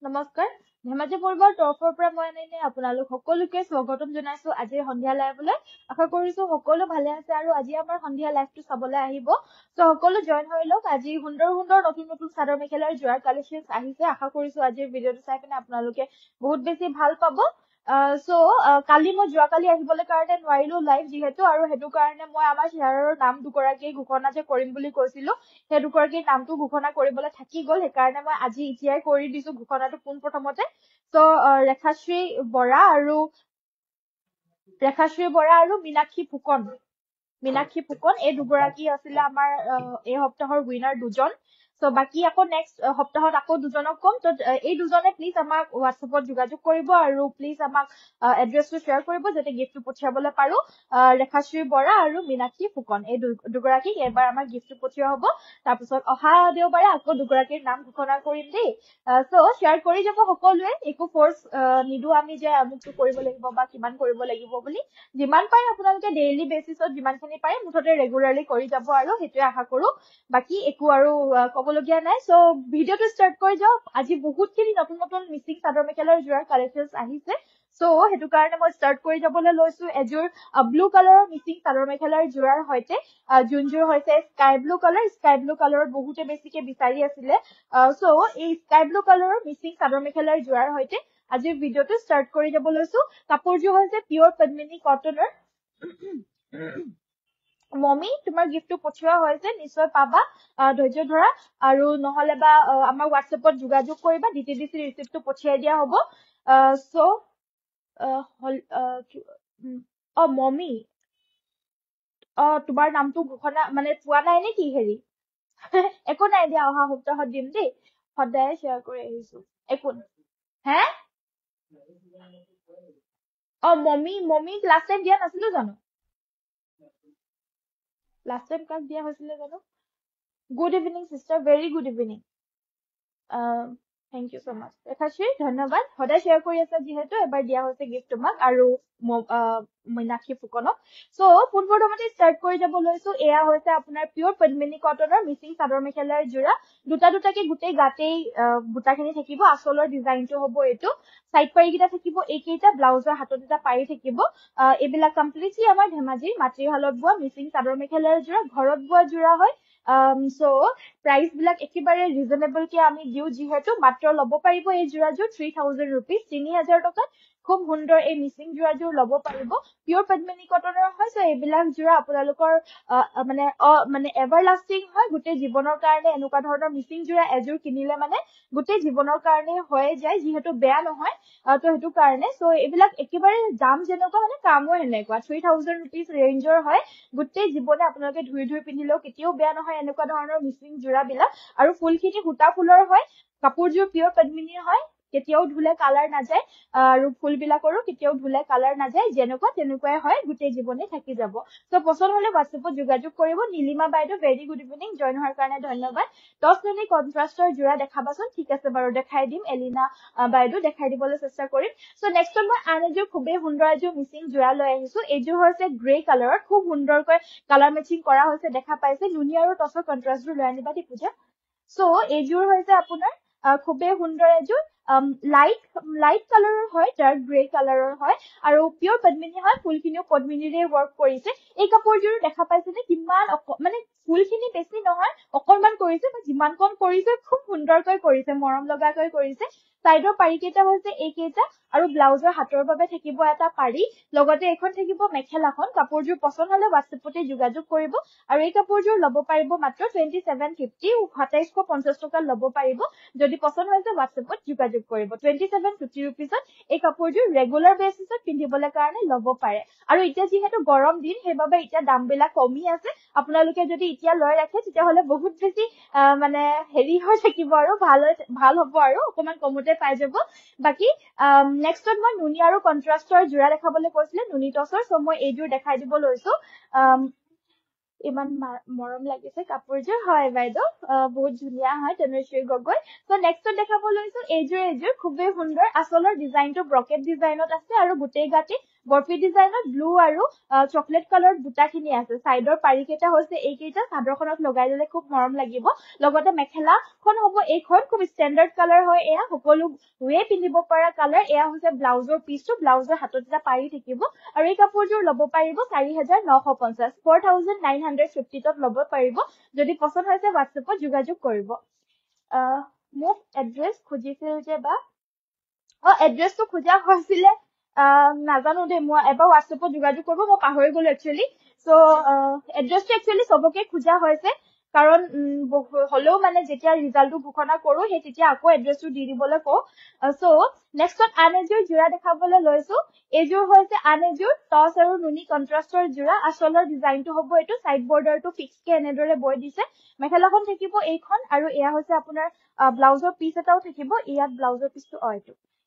নমস্কাৰ ধেমাজি পূৰ্বৰ তৰফৰ পৰা মই এনে আপোনালোক সকলোকে স্বাগতম জনাইছো আজিৰ সন্ধিয়া লাইভলৈ আশা কৰিছো সকলো ভালে আছে আৰু আজি আমাৰ সন্ধিয়া লাইভটো চাবলৈ আহিব সো সকলো জয়েন হৈ লওক আজি সুন্দৰ সুন্দৰ নতুন নতুন চাদৰ মেখেলাৰ জোয়াৰ কালেকশনছ আহিছে আশা কৰিছো আজিৰ ভিডিঅটো চাই পিনে আপোনালোকে বহুত বেছি ভাল পাব সো কালি মই যোৱাকালি আহিবলৈ কাৰণে নোৱাৰিলো লাইভ যিহেতু আৰু হেতু কাৰণে মই আমাৰ শেয়াৰৰ নাম দুগৰাকী ঘোষণা যে কৰিম বুলি কৈছিলো সেই দুগৰাকীৰ নামটো ঘোষণা কৰিবলৈ থাকি গল সেইকাৰণে মই আজি এতিয়াই কৰি দিছো ঘোষণাটো পোন প্ৰথমতে সো ৰেখাশ্ৰী বৰা আৰু মীনাক্ষী ফুকন এই দুগৰাকী আছিলে আমাৰ এই সপ্তাহৰ উইনাৰ দুজন সো বাকি আকৌ নেক্সট সপ্তাহত আকৌ দুজনক কম তো এই দুজনে প্লিজ আমাক হোৱাটছএপত যোগাযোগ কৰিব আৰু প্লিজ আমাক এড্ৰেছটো শ্বেয়াৰ কৰিব যাতে গিফ্টটো পঠিয়াবলৈ পাৰো ৰেখাশ্ৰী বৰা আৰু মীনাক্ষী ফুকন এই দুগৰাকীক এবাৰ আমাক গিফ্টটো পঠিওৱা হ'ব তাৰপিছত অহা দেওবাৰে আকৌ দুগৰাকীৰ নাম ঘোষণা কৰিম দেই সো শ্বেয়াৰ কৰি যাব সকলোৱে একো ফৰ্স নিদু আমি যে আমুকটো কৰিব লাগিব বা কিমান কৰিব লাগিব বুলি যিমান পাৰে আপোনালোকে ডেইলি বেসিছত যিমানখিনি পাৰে মুঠতে ৰেগুলাৰলি কৰি যাব আৰু হেতুৱে আশা কৰো বাকি একো আৰু কবলগীয়া নাই সো ভিডিওটো স্টাৰ্ট কৰি যাও আজি বহুতখিনি নতুন নতুন মিচিং চাদৰ মেখেলাৰ জোয়াৰ কালেকশনছ আহিছে সো হেতু কাৰণে মই স্টাৰ্ট কৰি যাবলৈ লৈছো এজোৰ ব্লু কালাৰৰ মিচিং চাদৰ মেখেলাৰ জোয়াৰ হৈতে জুনজোৰ হৈছে স্কাই ব্লু কালাৰত বহুতে বেছিকে বিচাৰি আছিলে সো এই স্কাই ব্লু কালাৰৰ মিচিং চাদৰ মেখেলাৰ জোয়াৰ হৈতে আজিৰ ভিডিওটো স্টাৰ্ট কৰি যাব লৈছো কাপোৰযোৰ হৈছে পিওৰ পদ্মিনী কটনৰ মমি তোমাৰ গিফ্টটো পঠিওৱা হৈছে নিশ্চয় পাবা ধৈৰ্য ধৰা আৰু নহলে বা আমাৰ হোৱাটছএপত যোগাযোগ কৰিবা ডিটিডিসি ৰিসিপ্টটো পঠিয়াই দিয়া হ'ব সো মমি তোমাৰ নামটো ঘোষণা মানে পোৱা নাই নেকি হেৰি একো নাই দিয়া অহা সপ্তাহত দিম দেই সদায় শ্বেয়াৰ কৰি আহিছো একো হে মমি লাষ্ট টাইম দিয়া নাছিলো জানো লাষ্ট টাইম কাক দিয়া হৈছিলে জানো good evening sister very good evening thank you so much Rekhashree ধন্যবাদ সদায় শ্বেয়াৰ কৰি আছা যিহেতু এবাৰ দিয়া হৈছে গিফ্ট তোমাক আৰু মীনাক্ষী ফুকনক সো পোনপ্ৰথমতে ষ্টাৰ্ট কৰি যাব লৈছো এয়া হৈছে আপোনাৰ পিওৰ পদ্মিনী কটনৰ মিচিং চাদৰ মেখেলাৰ জোৰা দুটাকে গোটেই গাতেই বুটাখিনি থাকিব আচলৰ ডিজাইনটো হ'ব এইটো সাইড পাৰিকেইটা থাকিব এইকেইটা ব্লাউজৰ হাতত এটা পাৰি থাকিব এইবিলাক কমপ্লিটলি আমাৰ ধেমাজিৰ মাতৃহালত বোৱা মিচিং চাদৰ মেখেলাৰ জোৰা ঘৰত বোৱা জোৰা হয় সো প্ৰাইস বিলাক একেবাৰে ৰিজনেবল কে আমি দিও যিহেতু মাত্ৰ লব পাৰিব এই জোৰাযোৰ 3000 रुपीस 3000 টকা খুব সুন্দৰ এই মিচিং জোৰাযোৰ লব পাৰিব পিওৰ পদ্মিনী কটনৰ হয় সো এইবিলাক জোৰা আপোনালোকৰ মানে এভাৰলাস্টিং হয় গোটেই জীৱনৰ কাৰণে এনেকুৱা ধৰণৰ মিচিং জোৰা এযোৰ কিনিলে মানে গোটেই জীৱনৰ কাৰণে হৈ যায় যিহেতু বেয়া নহয় তো হেতু কাৰণে সো এইবিলাক একেবাৰে দাম যেনেকুৱা মানে কামো এনেকুৱা 3000 रुपीस ৰেঞ্জৰ হয় গোটেই জীৱনে আপোনালোকে ধুই পিন্ধিলেও কেতিয়াও বেয়া নহয় এনেকুৱা ধৰণৰ মিচিং জোৰাবিলাক আৰু ফুলখিনি হুটা ফুলৰ হয় কাপোৰযোৰ পিওৰ পদ্মিনীৰ হয় কেতিয়াও ধুলে কালাৰ নাযায় আৰু ফুলবিলাকৰো কেতিয়াও ধুলে কালাৰ নাযায় যেনেকুৱা তেনেকুৱাই হয় গোটেই জীৱনে থাকি যাব সো পছন্দ হলে হোৱাটছএপত যোগাযোগ কৰিব নীলিমা বাইদেউ ভেৰি গুড ইভিনিং জয়েন হোৱাৰ কাৰণে ধন্যবাদ 10 মিনিট কন্ট্ৰাষ্টৰ জোৰা দেখাবাচোন ঠিক আছে বাৰু দেখাই দিম এলিনা বাইদেউ দেখাই দিবলৈ চেষ্টা কৰিম সো নেক্সট মই আন এযোৰ খুবেই সুন্দৰ এযোৰ মিচিং জোৰা লৈ আহিছো এইযোৰ হৈছে গ্ৰে কালাৰৰ খুব সুন্দৰকৈ কালাৰ মেচিং কৰা হৈছে দেখা পাইছে নুনি আৰু টছৰ কন্ট্ৰাষ্টবোৰ লৈ আনিবা দি পূজা সো এইযোৰ হৈছে আপোনাৰ খুবেই সুন্দৰ এযোৰ লাইট কালাৰৰ হয় ডাৰ্ক গ্ৰে কালাৰৰ হয় আৰু পিওৰ পদ্মিনী হয় ফুলখিনিও পদ্মিনীৰে ওয়াৰ্ক কৰিছে এই কাপোৰযোৰ দেখা পাইছে নে কিমান মানে ফুলখিনি বেছি নহয় অকনমান কৰিছে বা যিমান কম কৰিছে খুব সুন্দৰকৈ কৰিছে মৰম লগাকৈ কৰিছে সাইডৰ পাৰিকেইটা হৈছে এইকেইটা আৰু ব্লাউজৰ হাতৰ বাবে থাকিব এটা পাৰি লগতে এখন থাকিব মেখেলাখন কাপোৰযোৰ পছন্দ হলে হোৱাটছএপতে যোগাযোগ কৰিব আৰু এই কাপোৰযোৰ লব পাৰিব মাত্ৰ 2750 2750 টকা লব পাৰিব যদি পছন্দ হৈছে হোৱাটছএপত যোগাযোগ কৰিব 2750 रुपीसত এই কাপোৰযোৰ ৰেগুলাৰ বেসিছত পিন্ধিবলৈ কাৰণে লব পাৰে আৰু এতিয়া যিহেতু গৰম দিন সেইবাবে এতিয়া দামবিলাক কমি আছে আপোনালোকে যদি এতিয়া লৈ ৰাখে তেতিয়া হলে বহুত বেছি মানে হেৰি হৈ থাকিব আৰু ভাল হ'ব আৰু অকমান কমতে পাই যাব বাকি নেক্সটত মই নুনি আৰু কন্ট্ৰাষ্টৰ জোৰা দেখাবলৈ কৈছিলে নুনি টছৰ সো মই এইযোৰ দেখাই দিব লৈছো ইমান মৰম লাগিছে কাপোৰযোৰ হয় বাইদেউ বহুত ধুনীয়া হয় তনুশ্ৰী গগৈ সো নেক্সট দেখাব লৈছো এইযোৰ খুবেই সুন্দৰ আসলৰ ডিজাইনটো ব্ৰকেট ডিজাইনত আছে আৰু গোটেই গাটি বৰফি ডিজাইনত ব্লু আৰু চকলেট কালাৰ বুটাখিনি আছে সাইডৰ পাৰিকেইটা হৈছে এইকেইটা চাদৰখনত লগাই দিলে খুব মৰম লাগিব লগতে মেখেলাখন হ'ব এইখন খুব ষ্টেণ্ডাৰ্ড কালাৰ হয় এয়া সকলো ওয়ে পিন্ধিব পৰা কালাৰ এয়া হৈছে ব্লাউজৰ পিছটো ব্লাউজৰ হাতত এটা পাৰি থাকিব আৰু এই কাপোৰযোৰ ল'ব পাৰিব 4950 4950 তত ল'ব পাৰিব যদি পছন্দ হৈছে WhatsAppত যোগাযোগ কৰিব মোক এড্ৰেছ খুজিছিল যে বা এড্ৰেছটো খোজা হৈছিলে নাজানো দে মই এবাৰ WhatsAppত যোগাযোগ কৰিব মই পাহৰি গলো একচুয়ালি সো এড্ৰেছটো একচুয়ালি সবকে খোজা হৈছে কাৰণ হলেও মানে যেতিয়া ৰিজাল্টটো ঘোষণা কৰো সেই তেতিয়া আকৌ এড্ৰেছটো দি দিবলৈ কও সো নেক্সটত আন এযোৰ জোৰা দেখাবলৈ লৈছো এইযোৰ হৈছে আন এযোৰ টছ আৰু নুনি কন্ট্ৰাষ্টৰ জোৰা আসলৰ ডিজাইনটো হ'ব এইটো সাইড বৰ্ডাৰটো ফিক্স কে এনেদৰে বৈ দিছে মেখেলাখন থাকিব এইখন আৰু এয়া হৈছে আপোনাৰ ব্লাউজৰ পিস এটাও থাকিব ইয়াত ব্লাউজৰ পিসটো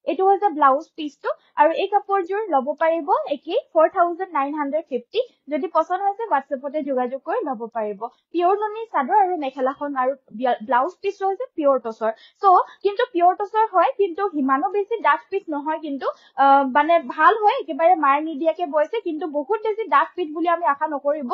এইটো হৈছে ব্লাউজ পিসটো আৰু এই কাপোৰযোৰ ল'ব পাৰিব একি 4950 যদি পছন্দ হৈছে WhatsAppতে যোগাযোগ কৰি ল'ব পাৰিব পিওৰ নুনি চাদৰ আৰু মেখেলাখন আৰু ব্লাউজ পিসটো হৈছে পিওৰ টছৰ সো কিন্তু পিওৰ টছৰ হয় কিন্তু হিমানো বেছি ডাঠ পিস নহয় কিন্তু মানে ভাল হয় একেবাৰে মাৰ নিদিয়াকে বৈছে কিন্তু বহুত বেছি ডাঠ পিস বুলি আমি আশা নকৰিব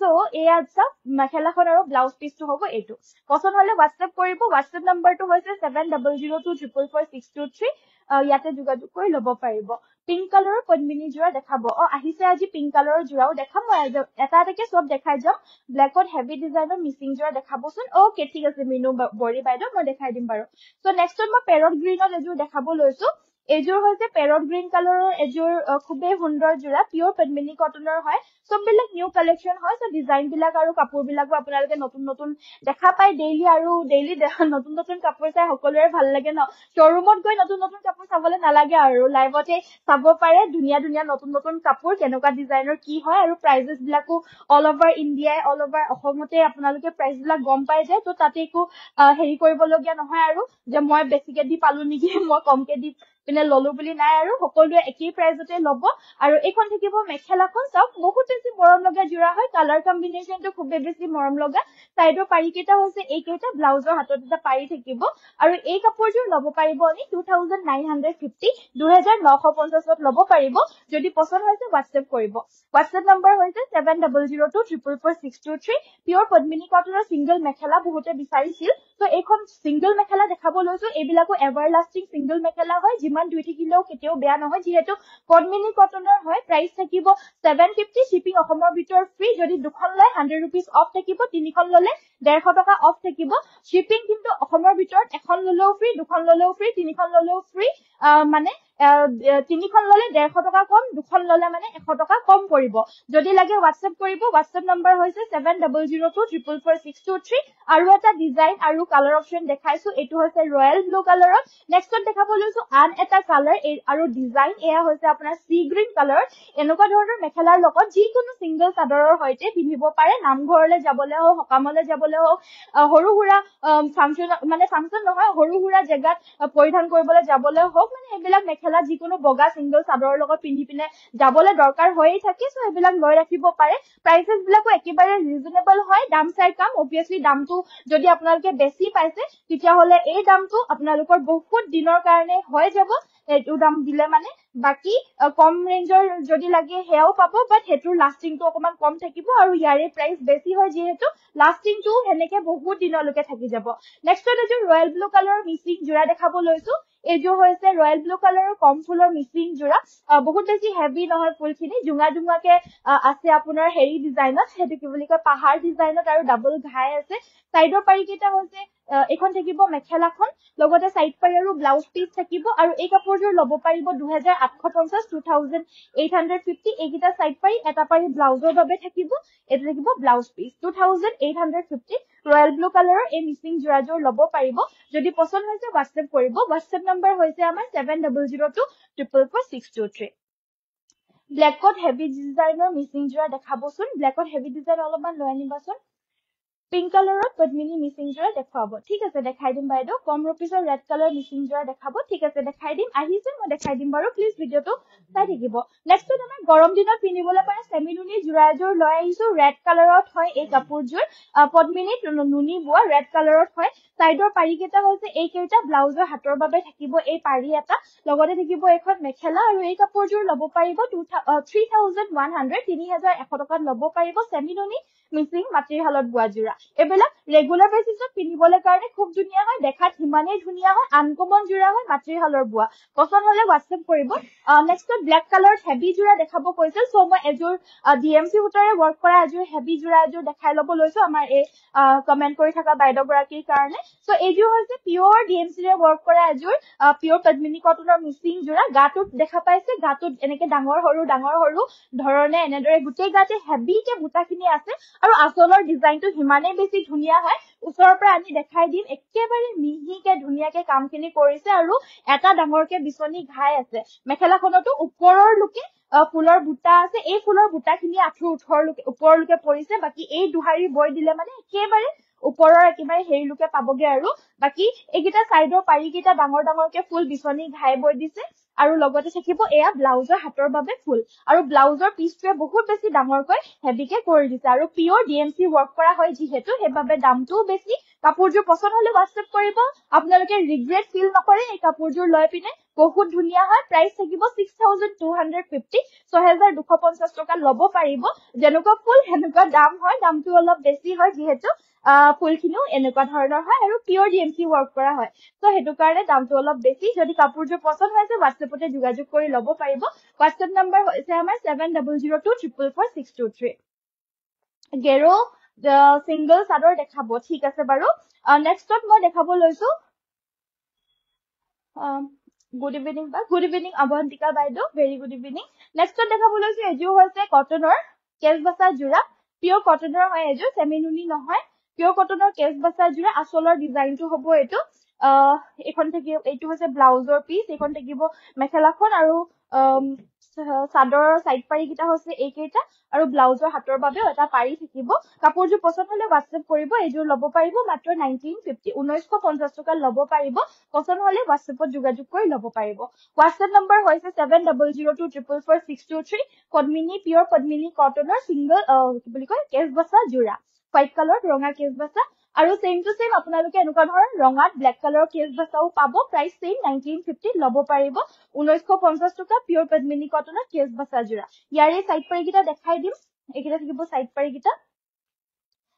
সো এয়া সব মেখেলাখন আৰু ব্লাউজ পিসটো হ'ব এইটো পছন্দ হলে WhatsApp কৰিব WhatsApp নম্বৰটো হৈছে 7002444623 ইয়াতে যোগাযোগ কৰি ল'ব পাৰিব পিংক কালাৰৰ পদ্মিনী জোৰা দেখাব আহিছে আজি পিংক কালাৰৰ জোৰাও দেখাম মই এটা এটাকে সব দেখাই যাম ব্ল্যাকত হেভি ডিজাইনৰ মিচিং জোৰা দেখাবচোন ওকে ঠিক আছে মিনু বৰি বাইদেউ মই দেখাই দিম বাৰু সো নেক্সটত মই পেৰট গ্ৰীনত এযোৰ দেখাব লৈছো এইযোৰ হৈছে পেৰট গ্ৰীন কালাৰৰ এযোৰ খুবেই সুন্দৰ জোৰা পিওৰ পদ্মিনী কটনৰ হয় সববিলাক নিউ কালেকশন হয় সো ডিজাইন বিলাক আৰু কাপোৰ বিলাকো আপোনালোকে নতুন নতুন দেখা পায় ডেইলি নতুন নতুন কাপোৰ চাই সকলোৰে ভাল লাগে ন শ্বৰুমত গৈ নতুন নতুন কাপোৰ চাবলৈ নালাগে আৰু লাইভতে চাব পাৰে ধুনীয়া ধুনীয়া নতুন নতুন কাপোৰ কেনেকুৱা ডিজাইনৰ কি হয় আৰু প্ৰাইজেস বিলাকো অল ওভাৰ ইণ্ডিয়াই অল ওভাৰ অসমতে আপোনালোকে প্ৰাইস বিলাক গম পাই যায় তো তাতে একো হেৰি কৰিবলগীয়া নহয় আৰু যে মই বেছিকে দি পালো নেকি মই কমকে দি পিনে ললো বুলি নাই আৰু সকলোৱে একেই প্ৰাইজতে ল'ব আৰু এইখন থাকিব মেখেলাখন সব বহুত বেছি মৰম লগা জোৰা হয় কালাৰ কম্বিনেশনটো খুব বেছি মৰম লগা সাইডৰ পাৰিকেইটা হৈছে এইকেইটা ব্লাউজৰ হাতত এটা পাৰি থাকিব আৰু এই কাপোৰযোৰ ল'ব পাৰিব আমি 2950 2950 ল'ব পাৰিব যদি পছন্দ হৈছে WhatsApp কৰিব WhatsApp নম্বৰ হৈছে 7002444623 পিওৰ পদ্মিনী কটনৰ সিঙ্গল মেখেলা বহুতে বিচাৰিছিল তো এইখন সিঙ্গল মেখেলা দেখাব লৈছো এইবিলাকো এভাৰলাস্টিং সিঙ্গল মেখেলা হয় যিমান দুই থাকিলেও কেতিয়াও বেয়া নহয় যেহেতু পদ্মিনী কটনৰ হয় প্ৰাইস থাকিব 750 শিপিং অসমৰ ভিতৰত ফ্ৰী যদি দুখন লয় 100 rupees অফ থাকিব তিনিখন ললে 150 টকা অফ থাকিব শিপিং কিন্তু অসমৰ ভিতৰত এখন ললেও ফ্ৰী দুখন ললেও ফ্ৰী তিনিখন ললেও ফ্ৰী মানে তিনিখন ললে 150 টকা কম দুখন ললে মানে 100 টকা কম পৰিব যদি লাগে WhatsApp কৰিব WhatsApp নম্বৰ হৈছে 7002444623 আৰু এটা ডিজাইন আৰু কালাৰ অপচন দেখাইছো এটো হৈছে ৰয়েল ব্লু কালাৰত নেক্সটত দেখাব লৈছো আন এটা কালাৰ আৰু ডিজাইন এয়া হৈছে আপোনাৰ সি গ্ৰীন কালাৰ এনেকুৱা ধৰণৰ মেখেলাৰ লগত যিকোনো সিঙ্গল চাদৰৰ সৈতে পিন্ধিব পাৰে নামঘৰলৈ যাবলৈ হওক সকামলৈ যাবলৈ হওক সৰু হুৰা ফাংচন নহয় সৰু হুৰা জেগাত পৰিধান কৰিবলৈ যাবলৈ হওক মানে এইবিলাক মেখেলা যিকোনো বগা সিঙ্গল চাদৰৰ লগত পিন্ধি পিনে যাবলৈ দৰকাৰ হৈয়ে থাকে সো এইবিলাক লৈ ৰাখিব পাৰে প্ৰাইসেস বিলাকো একেবাৰে ৰিজনেবল হয় দাম চাই কাম অবিয়াসলি দামটো যদি আপোনালোকে বেছি পাইছে তেতিয়া হলে এই দামটো আপোনালোকৰ বহুত দিনৰ কাৰণে হৈ যাব এইটো দাম দিলে মানে বাকি কম ৰেঞ্জৰ যদি লাগে হেয়াও পাব বাট হেতুৰ লাস্টিংটো অকমান কম থাকিব আৰু ইয়াৰে প্ৰাইস বেছি হয় যেহেতু লাস্টিংটো হেনেকে বহুত দিনলৈকে থাকি যাব নেক্সটত এযোৰ ৰয়েল ব্লু কালাৰৰ মিচিং জোৰা দেখাব লৈছো এইযোৰ হৈছে ৰয়েল ব্লু কালাৰৰ কম ফুলৰ মিচিং জোৰা বহুত বেছি হেভি নহয় ফুলখিনি জুঙা জুঙাকে আছে আপোনাৰ হেৰি ডিজাইনত হেতু কি বুলি কয় পাহাৰ ডিজাইনত আৰু ডাবল ঘাই আছে সাইডৰ পাৰিকেইটা হৈছে এখন থাকিব মেখেলাখন লগতে সাইড পাৰি আৰু ব্লাউজ পিস থাকিব আৰু এই কাপোৰযোৰ ল'ব পাৰিব 2850 2850 এইকেইটা সাইড পাৰি এটা পাৰি ব্লাউজৰ বাবে থাকিব এটা থাকিব ব্লাউজ পিস 2850 ৰয়েল ব্লু কালাৰৰ এই মিচিং জোৰাযোৰ ল'ব পাৰিব যদি পছন্দ হৈছে WhatsApp কৰিব WhatsApp নম্বৰ হৈছে আমাৰ 7002444623 ব্ল্যাকত হেভি ডিজাইনৰ মিচিং জোৰা দেখাবচোন ব্ল্যাকত হেভি ডিজাইন অলপমান লৈ আনিবাচোন পিংক কালাৰত পদ্মিনী মিচিং যোৰা দেখাব ঠিক আছে দেখাই দিম বাইদেউ কম ৰুপিছৰ ৰেড কালাৰ মিচিং যোৰা দেখাব ঠিক আছে দেখাই দিম আহিছে মই দেখাই দিম বাৰু প্লিজ ভিডিঅটো চাই থাকিব নেক্সট আমাৰ গৰম দিনত পিন্ধিবলৈ পাৰে সেমি নুনি যোৰা এযোৰ লৈ আহিছো ৰেড কালাৰত হয় এই কাপোৰযোৰ পদ্মিনীত নুনি বোৱা ৰেড কালাৰত হয় সাইডৰ পাৰি কেইটা হৈছে এই কেইটা ব্লাউজৰ হাতৰ বাবে থাকিব এই পাৰি এটা লগতে থাকিব এখন মেখেলা আৰু এই কাপোৰযোৰ ল'ব পাৰিব 3100 3100 টকাত ল'ব পাৰিব সেমি নুনি মিচিং মাটিৰ হালত বোৱা যোৰা এবেলা ৰেগুলাৰ বেচিছত পিন্ধিবলৈ কাৰণে খুব ধুনীয়া হয় দেখাত হিমানেই ধুনীয়া হয় আনকমন যোৰা হয় মাটিৰ হালৰ বোৱা পছন্দ হলে হোৱাটছএপ কৰিব নেক্সট ব্ল্যাক কালাৰত হেভি যোৰা দেখাব কৈছিল সো মই এযোৰ ডিএমসি উটাৰে ওয়াৰ্ক কৰা এযোৰ হেভি যোৰা এযোৰ দেখাই ল'ব লৈছো আমাৰ এই কমেন্ট কৰি থকা বাইদেউ গৰাকীৰ কাৰণে সো এইযোৰ হৈছে পিওৰ ডিএমসি ৰে ওয়াৰ্ক কৰা এযোৰ পিওৰ পদ্মিনী কটনৰ মিচিং যোৰা গাটোত দেখা পাইছে গাটোত এনেকে ডাঙৰ সৰু ধৰণে এনেদৰে গুটেই গাতে হেভিকে বুটাখিনি আছে আৰু আচলৰ ডিজাইনটো হিমানে বেছি ধুনীয়া হয় ওচৰৰ পৰা আমি দেখাই দিম একেবাৰে মিহিকে ধুনীয়াকে কামখিনি কৰিছে আৰু এটা ডাঙৰকে বিচনী ঘাই আছে মেখেলাখনতো ওপৰৰ লুকে ফুলৰ বুটা আছে এই ফুলৰ বুটাখিনি আঠুৰ ওপৰলৈকে পৰিছে বাকি এই দুহাৰি বৈ দিলে মানে একেবাৰে ওপৰৰ একেবাৰে হেৰি লুকে পাবগে আৰু বাকি এইকেইটা সাইডৰ পাৰি কেইটা ডাঙৰকে ফুল বিচনী ঘাই বৈ দিছে আৰু লগতে থাকিব এয়া ব্লাউজৰ হাতৰ বাবে ফুল আৰু ব্লাউজৰ পিছটোৱে বহুত বেছি ডাঙৰকৈ হেভিকে কৰি দিছে আৰু পিওৰ ডিএমসি ওয়াৰ্ক কৰা হয় যিহেতু হেবাবে দামটো বেছি কাপোৰযোৰ পছন্দ হলে হোৱাটছএপ কৰিব আপোনালোকে ৰিগ্ৰেট ফিল নকৰে এই কাপোৰযোৰ লৈ পিনে বহুত ধুনীয়া হয় প্ৰাইস থাকিব 6250 6250 টকা ল'ব পাৰিব যেনেকুৱা ফুল হেনেকুৱা দাম হয় দামটো অলপ বেছি হয় যিহেতু ফুলখিনিও এনেকুৱা ধৰণৰ হয় আৰু পিওৰ ডিএমসি ওয়াৰ্ক কৰা হয় সো হেতু কাৰণে দামটো অলপ বেছি যদি কাপোৰযোৰ পছন্দ হৈছে হোৱাটছএপতে যোগাযোগ কৰি ল'ব পাৰিব হোৱাটছএপ নম্বৰ হৈছে আমাৰ 7002444623 গেৰো সিঙ্গল চাদৰ দেখাব ঠিক আছে বাৰু নেক্সটত মই দেখাব লৈছো গুড ইভিনিং অৱন্তিকা বাইদেউ ভেৰি গুড ইভিনিং নেক্সটত দেখাব লৈছো এযোৰ হৈছে কটনৰ কেছবাছা যোৰা পিওৰ কটনৰ হয় এযোৰ সেমি নুনি নহয় পিওৰ কটনৰ কেছবাছা যোৰা আচলৰ ডিজাইনটো হ'ব এটো এখন থাকিব এইটো হৈছে ব্লাউজৰ পিস এখন থাকিব মেখেলাখন আৰু সাদৰৰ সাইড পাৰি কিটা হৈছে এই কেইটা আৰু ব্লাউজৰ হাতৰ বাবে এটা পাৰি থাকিব কাপোৰযোৰ পছন্দ হলে হোৱাটছএপ কৰিব এইযোৰ ল'ব পাৰিব মাত্ৰ 1950 টকা ল'ব পাৰিব পছন্দ হলে হোৱাটছএপত যোগাযোগ কৰি ল'ব পাৰিব হোৱাটছএপ নম্বৰ হৈছে 7002444623 পদ্মিনী পিওৰ পদ্মিনী কটনৰ সিঙ্গল কি বুলি কয় কেছবাছা যোৰা হোৱাইট কালাৰ ৰঙা কেছবাছা আৰু সেম টু সেম আপোনালোকে এনেকুৱা ধৰণৰ ৰঙাত ব্ল্যাক কালাৰৰ কেছবাছাও পাব প্ৰাইস সেম 1950 ল'ব পাৰিব 1950 টকা পিওৰ পদ্মিনী কটনৰ কেছবাছা যোৰা ইয়াৰে সাইড পাৰি কিটা দেখাই দিম এইকিটা থাকিব সাইড পাৰি কিটা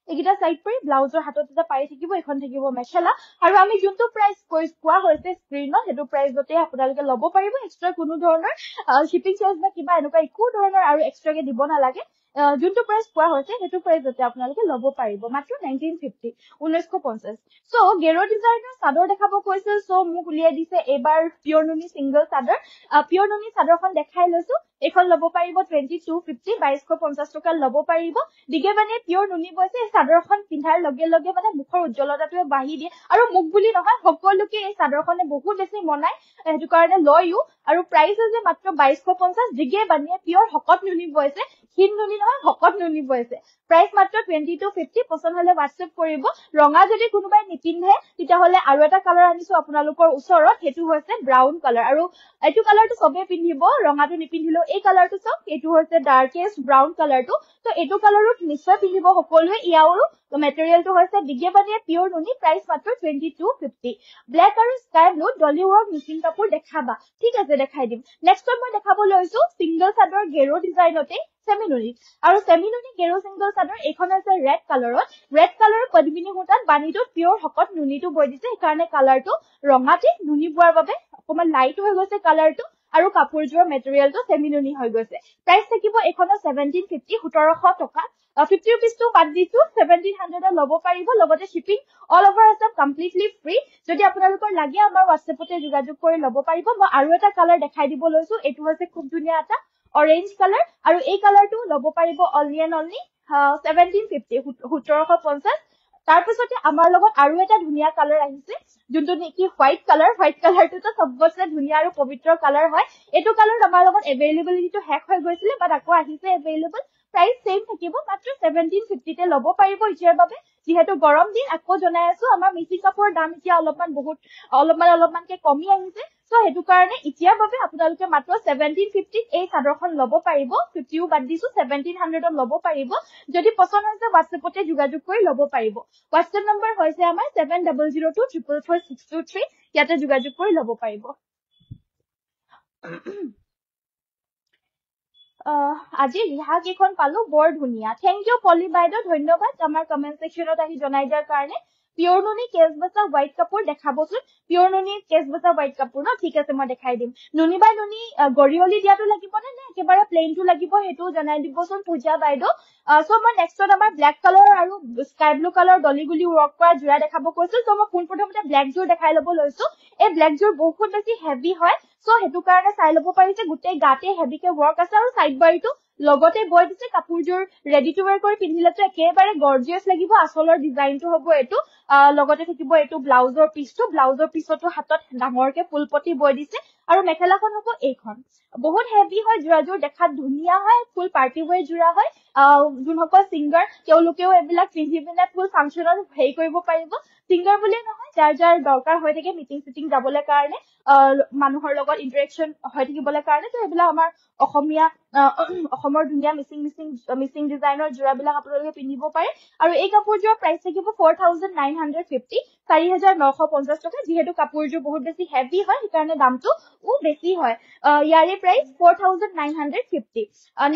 এইকিটা সাইড পাৰি ব্লাউজৰ হাতত এটা পাৰি থাকিব এখন থাকিব মেখেলা আৰু আমি যোনটো প্ৰাইস কোৱা হৈছে স্ক্ৰিনত হেতু প্ৰাইসতে আপোনালোকে ল'ব পাৰিব এক্সট্ৰা কোনো ধৰণৰ শিপিং চাৰ্জ বা কিবা এনেকুৱা একো ধৰণৰ আৰু এক্সট্ৰাকে দিব নালাগে যোনটো প্ৰাইস কোৱা হৈছে হেতু প্ৰাইসতে আপোনালোকে ল'ব পাৰিব মাত্ৰ 1950 1950 সো গেৰো ডিজাইনৰ চাদৰ দেখাব কৈছিল সো মোক উলিয়াই দিছে এবাৰ পিওৰ নুনি সিঙ্গল চাদৰ পিওৰ নুনি চাদৰখন দেখাই লৈছো এখন ল'ব পাৰিব 2250 2250 টকা ল'ব পাৰিব দিগে মানে পিওৰ নুনি বৈছে এই চাদৰখন পিন্ধাৰ লগে লগে মানে মুখৰ উজ্জ্বলতাটো বাঢ়ি দিয়ে আৰু মুখ বুলি নহয় সকলোকে এই চাদৰখনে বহুত বেছি মনাই হেতু কাৰণে লয়ও আৰু প্ৰাইস আছে মাত্ৰ 2250 দিগে মানে পিওৰ হকত নুনি বৈছে হিন নুনি নহয় হকত নুনি বৈছে প্ৰাইস মাত্ৰ 2250 পছন্দ হলে হোৱাটছএপ কৰিব ৰঙা যদি কোনোবাই নিপিন্ধে তেতিয়া হলে আৰু এটা কালাৰ আনিছো আপোনালোকৰ ওচৰত হেতু হৈছে ব্ৰাউন কালাৰ আৰু এইটো কালাৰটো সবে পিন্ধিব ৰঙাটো নিপিন্ধিলেও এই কালাৰটো সব এইটো হৈছে ডাৰ্কেষ্ট ব্ৰাউন কালাৰটো তো এইটো কালাৰত নিশ্চয় পিন্ধিব সকলোৱে ইয়াৰো মেটেৰিয়েলটো হৈছে বিগেবানিয়া পিওৰ নুনি প্ৰাইস মাত্ৰ 2250 ব্ল্যাক আৰু sky blue Dolly work Mising কাপোৰ দেখাবা ঠিক আছে দেখাই দিম নেক্সট মই দেখাব লৈছো সিঙ্গল চাদৰ গেৰো ডিজাইনতে সেমি নুনি আৰু সেমি নুনি গেৰো সিঙ্গল চাদৰ এখন আছে ৰেড কালাৰৰ পদ্মিনী সূতাত বানিটো পিওৰ হকত নুনিটো বৈ দিছে সেইকাৰণে কালাৰটো ৰঙাতে নুনি বোৱাৰ বাবে অকমান লাইট হৈ গৈছে কালাৰটো আৰু কাপোৰযোৰ মেটেৰিয়েলটো সেমি নুনি হৈ গৈছে প্ৰাইস থাকিব এখনৰ 1750 1700 টকা 50 rupees to বাদ দিছো 1700 ল'ব পাৰিব লগতে shipping all over Assam completely free যদি আপোনালোকৰ লাগে আমাৰ হোৱাটছএপতে যোগাযোগ কৰি ল'ব পাৰিব মই আৰু এটা কালাৰ দেখাই দিব লৈছো এটো হৈছে খুব ধুনীয়া এটা অৰেঞ্জ কালাৰ আৰু এই কালাৰটো ল'ব পাৰিব অনলি এণ্ড অনলি 1750 1750 তাৰ পিছতে আমাৰ লগত আৰু এটা ধুনীয়া কালাৰ আহিছে যোনটো নেকি হোৱাইট কালাৰটো তো সবচে ধুনীয়া আৰু পবিত্ৰ কালাৰ হয় এটো কালাৰ আমাৰ লগত এভেইলেবিলিটিটো হেক হৈ গৈছিল বাট আকৌ আহিছে এভেইলেবল প্ৰাইস সেম থাকিব মাত্ৰ 1750 তে ল'ব পাৰিব এতিয়াৰ বাবে যিহেতু গৰম দিন আকৌ জনাই আছো আমাৰ মিচিং কাপোৰৰ দাম এতিয়া অলপমানকে কমি আহিছে সো হেতু কাৰণে এতিয়াৰ বাবে আপোনালোকে মাত্ৰ 1750 এই চাদৰখন ল'ব পাৰিব 50 বাদ দিছো 1700 ত ল'ব পাৰিব যদি পছন্দ হৈছে WhatsAppতে যোগাযোগ কৰি ল'ব পাৰিব WhatsApp নম্বৰ হৈছে আমাৰ 7002444623 ইয়াতে যোগাযোগ কৰি ল'ব পাৰিব আজি ৰিহা কেইখন পালো বৰ ধুনীয়া থেংক ইউ পলি বাইদেউ ধন্যবাদ আমাৰ কমেন্ট সেকশনত আহি জনাই দিয়াৰ কাৰণে পিওৰ নুনি কেছবছা হোৱাইট কাপোৰ দেখাবচোন পিওৰ নুনি কেছবছা হোৱাইট কাপোৰ ন ঠিক আছে মই দেখাই দিম নুনি বাই নুনি গৰিয়লি দিয়াটো লাগিব নে একেবাৰে প্লেইনটো লাগিব হেতু জনাই দিবচোন পূজা বাইদেউ সো মই নেক্সটত আমাৰ ব্ল্যাক কালাৰ আৰু স্কাই ব্লু কালাৰ ডলিগুলি ৱৰ্ক কৰা জোৰা দেখাব কৈছো সো মই পোনপ্ৰথমতে ব্ল্যাক জোৰ দেখাই ল'ব লৈছো এই ব্ল্যাক জোৰ বহুত বেছি হেভি হয় সো হেতু কাৰণে চাই ল'ব পাৰিছে গোটেই গাতে হেভিকে ৱৰ্ক আছে আৰু সাইড বাৰীটো লগতে বৈ দিছে কাপোৰজোৰ ৰেডি টু ওয়্যাৰ কৰি পিন্ধিলেতো একেবাৰে গৰ্জিয়াস লাগিব আসলৰ ডিজাইনটো হ'ব এটো লগতে থাকিব এটো ব্লাউজৰ পিছতো হাতত ডাঙৰকে ফুলপটি বৈ দিছে আৰু মেখেলাখন হ'ব এইখন বহুত হেভি হয় জোৰাজোৰ দেখাত ধুনীয়া হয় ফুল পাৰ্টি ওয়্যাৰ জোৰা হয় যোনসকল সিঙ্গাৰ তেওঁলোকেও এবিলাক পিন্ধি পিনে ফুল ফাংচনত হেৰি কৰিব পাৰিব সিঙ্গাৰ বুলি নহয় যাৰ দৰকাৰ হৈ থাকে মিটিং সিটিং যাবলৈ কাৰণে মানুহৰ লগত ইন্টাৰেকশন হৈ থাকিবলৈ কাৰণে তো এবিলাক আমাৰ অসমৰ ধুনীয়া মিচিং ডিজাইনৰ জোৰাবিলাক আপোনালোকে পিন্ধিব পাৰে আৰু এই কাপোৰজোৰ প্ৰাইস থাকিব 4950 4950 টকা যেহেতু কাপোৰজোৰ বহুত বেছি হেভি হয় সেইকাৰণে দামটো বেছি হয় ইয়াৰে প্ৰাইস 4950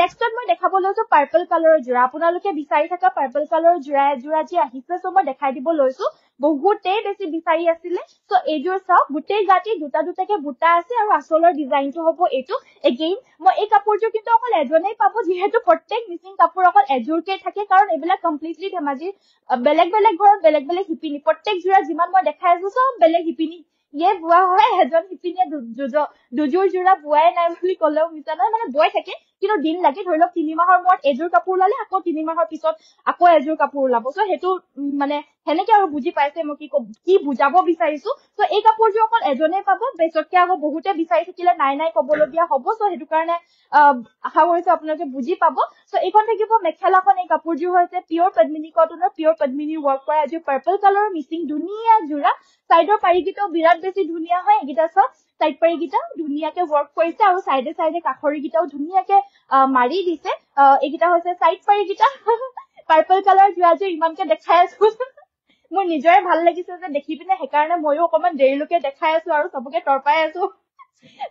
নেক্সটত মই দেখাব লৈছো পাৰ্পল কালাৰৰ জোৰা আপোনালোকে বিচাৰি থকা পাৰ্পল কালাৰৰ জোৰা যি আহিছে সো মই দেখাই দিব লৈছো বহুতেই বেছি বিচাৰি আছিলে সো এইজোৰ চাওক গোটেই গাটি দুটাকে বুটা আছে আৰু আসলৰ ডিজাইনটো হ'ব এইটো এগেইন মই এই কাপোৰজোৰ কিন্তু অকল এজনেই পাব যিহেতু প্ৰত্যেক মিচিং কাপোৰ অকল এজোৰকে থাকে কাৰণ এইবিলাক কমপ্লিটলি ধেমাজি বেলেগ ঘৰত বেলেগ শিপিনী প্ৰত্যেক জোৰা যিমান মই দেখাই আছো সব বেলেগ শিপিনী বোৱা হয় এজন শিপিনীয়ে দুজোৰ জোৰা বোৱাই নাই বুলি ক'লেও মিছা নহয় মানে বয় থাকে কিন্তু দিন লাগে ধৰি লওক 3 মাহৰ মূৰত এজোৰ কাপোৰ ওলালে আকৌ 3 মাহৰ পিছত আকৌ এজোৰ কাপোৰ ওলাব সো হেতু মানে হেনেকে আৰু বুজি পাইছে মই কি বুজাব বিচাৰিছো সো এই কাপোৰজোৰ অকল এজনেই পাব বেছতকে আকৌ বহুতে বিচাৰি থাকিলে নাই ক'বলগীয়া হ'ব সো হেতু কাৰণে আশা কৰিছো আপোনালোকে বুজি পাব সো এইখন থাকিব মেখেলাখন এই কাপোৰজোৰ হৈছে পিওৰ পদ্মিনী কটনৰ পিওৰ পদ্মিনী ৱৰ্ক কৰা এজোৰ পাৰ্পল কালাৰৰ মিচিং ধুনীয়া জোৰা সাইডৰ পাৰিগিটাও বিৰাট বেছি ধুনীয়া হয় এগিটা সব সাইড পাৰিগিটা ধুনীয়াকে ৱৰ্ক কৰিছে আৰু সাইডে কাখৰিগিটাও ধুনীয়াকে মাৰি দিছে এগিটা হৈছে সাইড পাৰিগিটা পাৰ্পল কালাৰ জোৰাজোৰ ইমানকে দেখাই আছো মোৰ নিজৰে ভাল লাগিছে যে দেখি পিনে সেইকাৰণে ময়ো অকমান দেৰিলৈকে দেখাই আছো আৰু সবকে তৰপাই আছো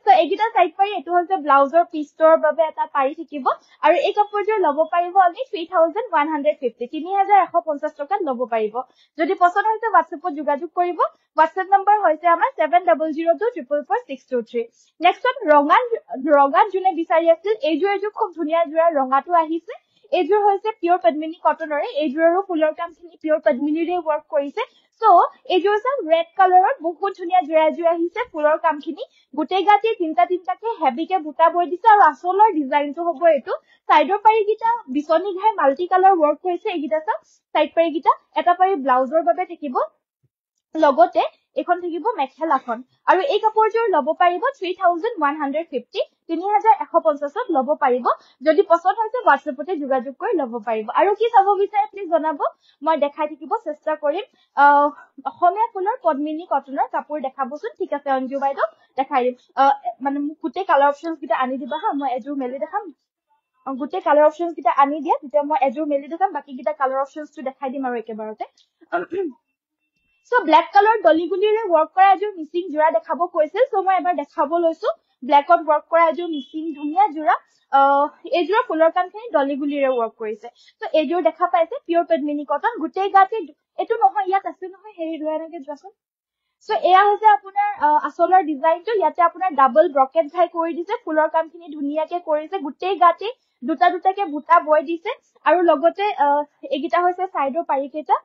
সো এইগিটা সাইড পাৰি এটো হৈছে ব্লাউজৰ পিছৰ বাবে এটা পাৰি থাকিব আৰু এই কাপোৰজোৰ ল'ব পাৰিব আমি 3150 3150 টকাত ল'ব পাৰিব যদি পছন্দ হৈছে WhatsAppত যোগাযোগ কৰিব WhatsApp নম্বৰ হৈছে আমাৰ 7002444623 নেক্সটত ৰঙাত যোনে বিচাৰি আছিল এইজোৰ খুব ধুনীয়া জোৰা ৰঙাটো আহিছে এইজোৰ হৈছে পিওৰ পদ্মিনী কটনৰে এইজোৰৰো ফুলৰ কামখিনি পিওৰ পদ্মিনীৰে ৱৰ্ক কৰিছে সো এইজোৰ সব ৰেড কালাৰত বহুত ধুনীয়া জোৰা আহিছে ফুলৰ কামখিনি গোটেই গাটি তিনটাকে হেভিকে বুটা বৈ দিছে আৰু আসলৰ ডিজাইনটো হ'ব এটো সাইডৰ পাৰিগিটা বিছনি ঘাই মাল্টি কালাৰ ৱৰ্ক কৰিছে এইগিটা সব সাইড পাৰিগিটা এটা পাৰি ব্লাউজৰ বাবে থাকিব লগতে এখন থাকিব মেখেলাখন আৰু এই কাপোৰজোৰ ল'ব পাৰিব 3150 3150ত ল'ব পাৰিব যদি পছন্দ হৈছে WhatsAppতে যোগাযোগ কৰি ল'ব পাৰিব আৰু কি চাব বিচাৰে প্লিজ জনাব মই দেখাই থাকিব চেষ্টা কৰিম অসমীয়া ফুলৰ পদ্মিনী কটনৰ কাপোৰ দেখাবচোন ঠিক আছে অঞ্জু বাইদেউ দেখাই দিম মানে গোটেই কালাৰ অপচনছ কিটা আনি দিবা হা মই এজোৰ মেলি দেখাম গোটেই কালাৰ অপচনছ কিটা আনি দিয়া তেতিয়া মই এজোৰ মেলি দেখাম বাকি কিটা কালাৰ অপচনছটো দেখাই দিম আৰু একেবাৰতে সো ব্ল্যাক কালাৰ ডলিগুলিৰে ৱৰ্ক কৰা এজোৰ মিচিং জোৰা দেখাব কৈছিল সো মই এবাৰ দেখাব লৈছো ব্ল্যাকত ৱৰ্ক কৰা এজোৰ মিচিং ধুনীয়া জোৰা এইজোৰ ফুলৰ কামখিনি ডলিগুলিৰে ৱৰ্ক কৰিছে সো এইজোৰ দেখা পাইছে পিওৰ পদ্মিনী কটন গোটেই গাতে এটো নহয় ইয়াত আছে নহয় হেৰি লৈ এনেকে যোৱাচোন সো এয়া হৈছে আপোনাৰ আসলৰ ডিজাইনটো ইয়াতে আপোনাৰ ডাবল ব্ৰকেট ঘাই কৰি দিছে ফুলৰ কামখিনি ধুনীয়াকে কৰিছে গোটেই গাতে দুটাকে বুটা বৈ দিছে আৰু লগতে এগিটা হৈছে সাইডৰ পাৰিকেটা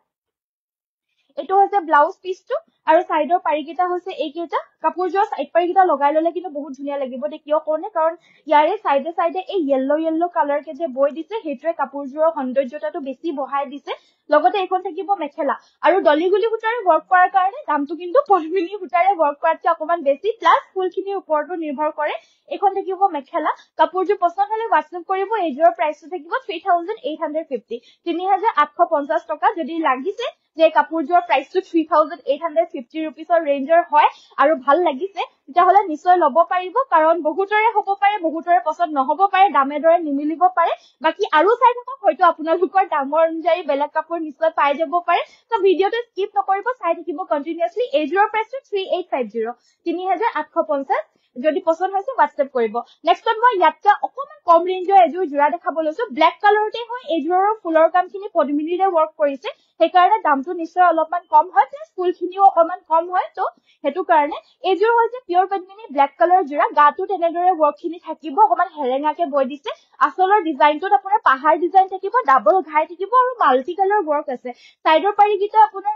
এইটো হৈছে ব্লাউজ পিচটো আৰু সাইডৰ পাৰিকেইটা হৈছে এইকেইটা কাপোৰযোৰ সাইড পাৰিকেইটা লগাই ললে কিন্তু বহুত ধুনীয়া লাগিব দে কিয় কোনে কাৰণ ইয়াৰে সাইডে সাইডে এই য়েল্লো কালাৰ কে যে বৈ দিছে হেইটোৱে কাপোৰযোৰৰ সৌন্দৰ্যতাটো বেছি বঢ়াই দিছে লগতে এইখন থাকিব মেখেলা আৰু ডলিগুলি সূতাৰে ওয়াৰ্ক কৰাৰ কাৰণে দামটো কিন্তু পদ্মিনী সূতাৰে ওয়াৰ্ক কৰাতকৈ অকমান বেছি প্লাস ফুলখিনিৰ ওপৰতো নিৰ্ভৰ কৰে এইখন থাকিব মেখেলা কাপোৰযোৰ পছন্দ হলে WhatsApp কৰিব এইযোৰৰ প্ৰাইসটো থাকিব 3850 3850 টকা যদি লাগিছে যে কাপোৰযোৰৰ প্ৰাইসটো 3850 रुपीसৰ ৰেঞ্জৰ হয় আৰু ভাল লাগিছে তেতিয়াহলে নিশ্চয় লব পাৰিব কাৰণ বহুতৰে হ'ব পাৰে বহুতৰে পছন্দ নহব পাৰে দামে দৰে নিমিলিব পাৰে বাকি আৰু চাই থাকক হয়তো আপোনালোকৰ দামৰ অনুযায়ী বেলেগ কাপোৰ নিশ্চয় পাই যাব পাৰে তো ভিডিওটো স্কিপ নকৰিব চাই থাকিব কন্টিনিউয়াসলি এইযোৰৰ প্ৰাইসটো 3850 3850 যদি পছন্দ হৈছে WhatsApp কৰিব নেক্সটত মই ইয়াতকে অকমান কম ৰেঞ্জৰ এযোৰ জোৰা দেখাব লৈছো ব্ল্যাক কালাৰতে হয় এইযোৰৰ ফুলৰ কামখিনি পদ্মিনীৰে ওয়াৰ্ক কৰিছে সেইকাৰণে দামটো নিশ্চয় অলপমান কম হয় প্লাস ফুলখিনিও অকমান কম হয় তো হেতু কাৰণে এইযোৰ হৈছে পিওৰ পদ্মিনী ব্ল্যাক কালাৰ জোৰা গাটো তেনেদৰে ওয়াৰ্কখিনি থাকিব অকমান হেৰেঙাকে বৈ দিছে আসলৰ ডিজাইনটোত আপোনাৰ পাহাৰ ডিজাইন থাকিব ডাবল ঘাই থাকিব আৰু মাল্টি কালাৰ ওয়াৰ্ক আছে সাইডৰ পাৰিকিটা আপোনাৰ